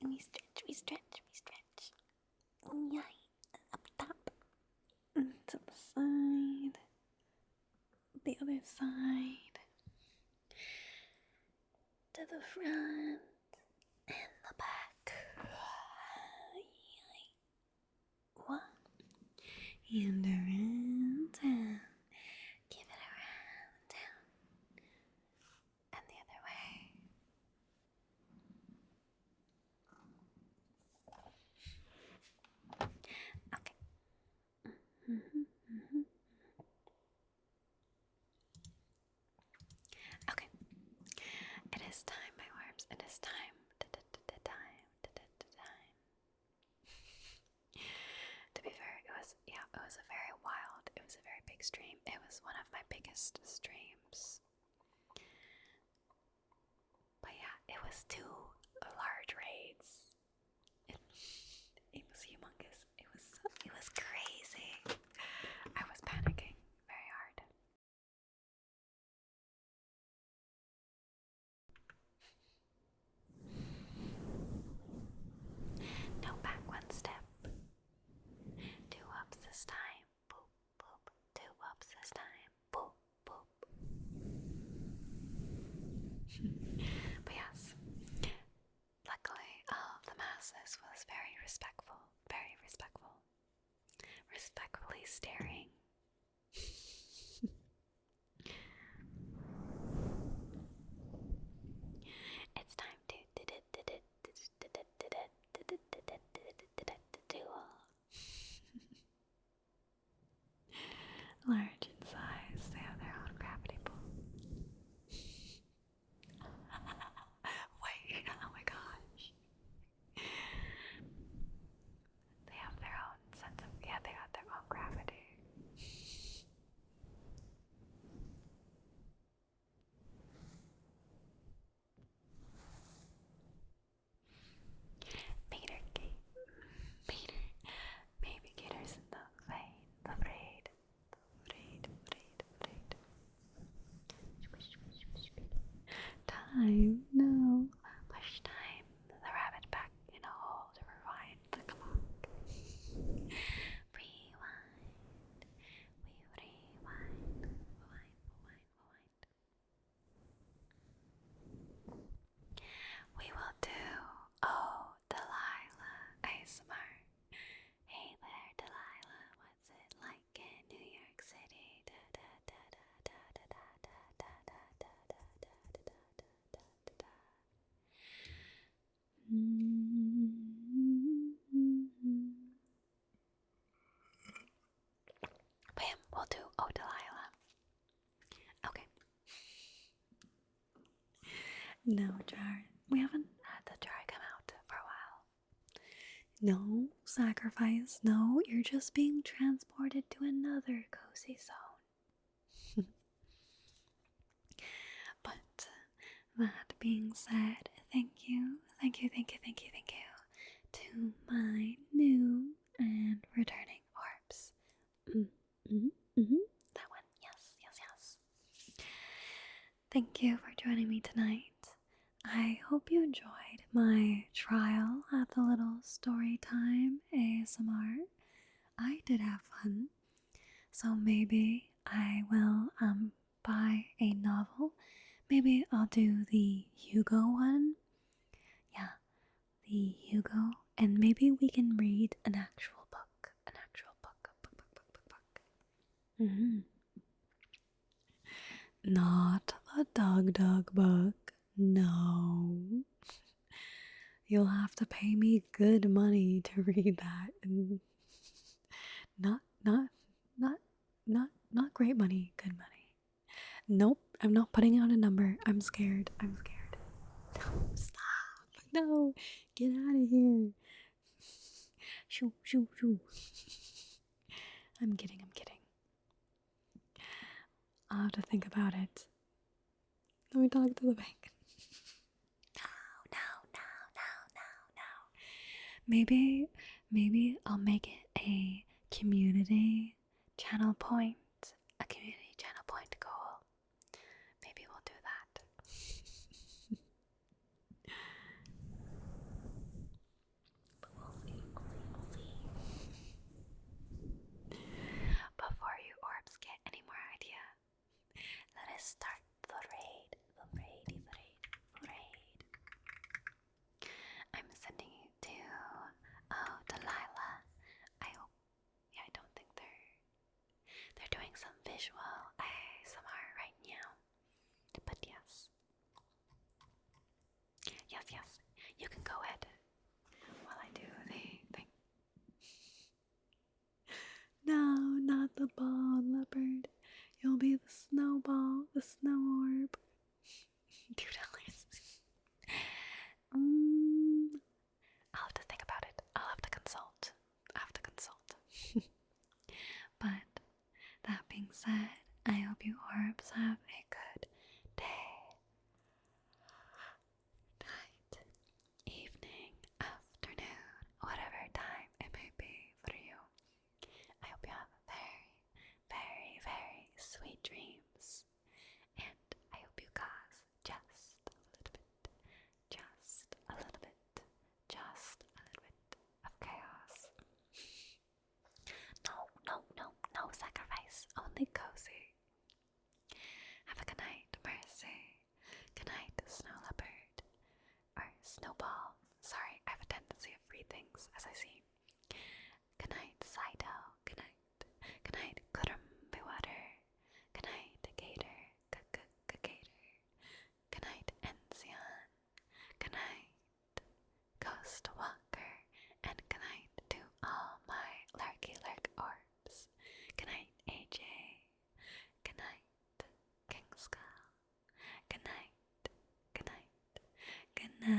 We stretch. Yay. Up top. To the side. The other side. To the front. And the back. Yay. One. And around town. Give it around town. And the other way. is time, my worms. It is time. To be fair, it was a very wild, it was a very big stream. It was one of my biggest streams. But yeah, it was 2 large raids. It was humongous. It was crazy. I was panicking very hard. Now back one step. 2 ups this time. Boop, boop. 2 ups this time. Boop, boop. But yes, luckily, the masses was very respectful. Very respectful. Respectfully staring. It's time to large in size, they have their own gravity pull. Wait, oh my gosh. They have their own sense of, they got their own gravity. Peter, maybe Gator's in the vein, the braid. Time, no. Push time. The rabbit back in a hole to rewind the clock. Rewind. We rewind. Rewind. We will do, oh, Delilah ASMR. Hey there, Delilah. What's it like in New York City? Bam, we'll do Oh Delilah. Okay. No, Jar. We haven't had the jar come out for a while. No sacrifice. No, you're just being transported to another cozy zone. But that being said, thank you to my new and returning orbs. That one, yes. Thank you for joining me tonight. I hope you enjoyed my trial at the little story time ASMR. I did have fun, so maybe I will buy a novel. Maybe I'll do the Hugo one. Yeah, the Hugo, and maybe we can read an actual book. Not the Dog book. No. You'll have to pay me good money to read that. And not great money, good money. Nope, I'm not putting out a number. I'm scared. No, stop. No, get out of here. Shoo. I'm kidding. I'll have to think about it. Let me talk to the bank. No. Maybe I'll make it a community channel point. A community channel point goal. Maybe we'll do that. But we'll see. Before you orbs get any more idea, let us start the raid. I'm sending you to Delilah. I don't think they're doing some visual ASMR right now. But yes. You can go ahead while I do the thing. No, not the ball, leopard. You'll be the snowball, the snow orb. $2. said, I hope you orbs have a good day, night, evening, afternoon, whatever time it may be for you. I hope you have very, very, very sweet dreams. And I hope you cause just a little bit of chaos. No sacrifice, only cozy. Have a good night, Mercy. Good night, Snow Leopard. Or Snowball. Sorry, I have a tendency of read things as I see. Good night, Sido. Good night. Good night, Kurumbiwater. Good night, Gator. Gator. Good night, Enzian. Good night, Ghost Walker. And good night to all my Larky Lark orbs. Good night, AJ. Good night, King Skull. Good night. Good night. Good night.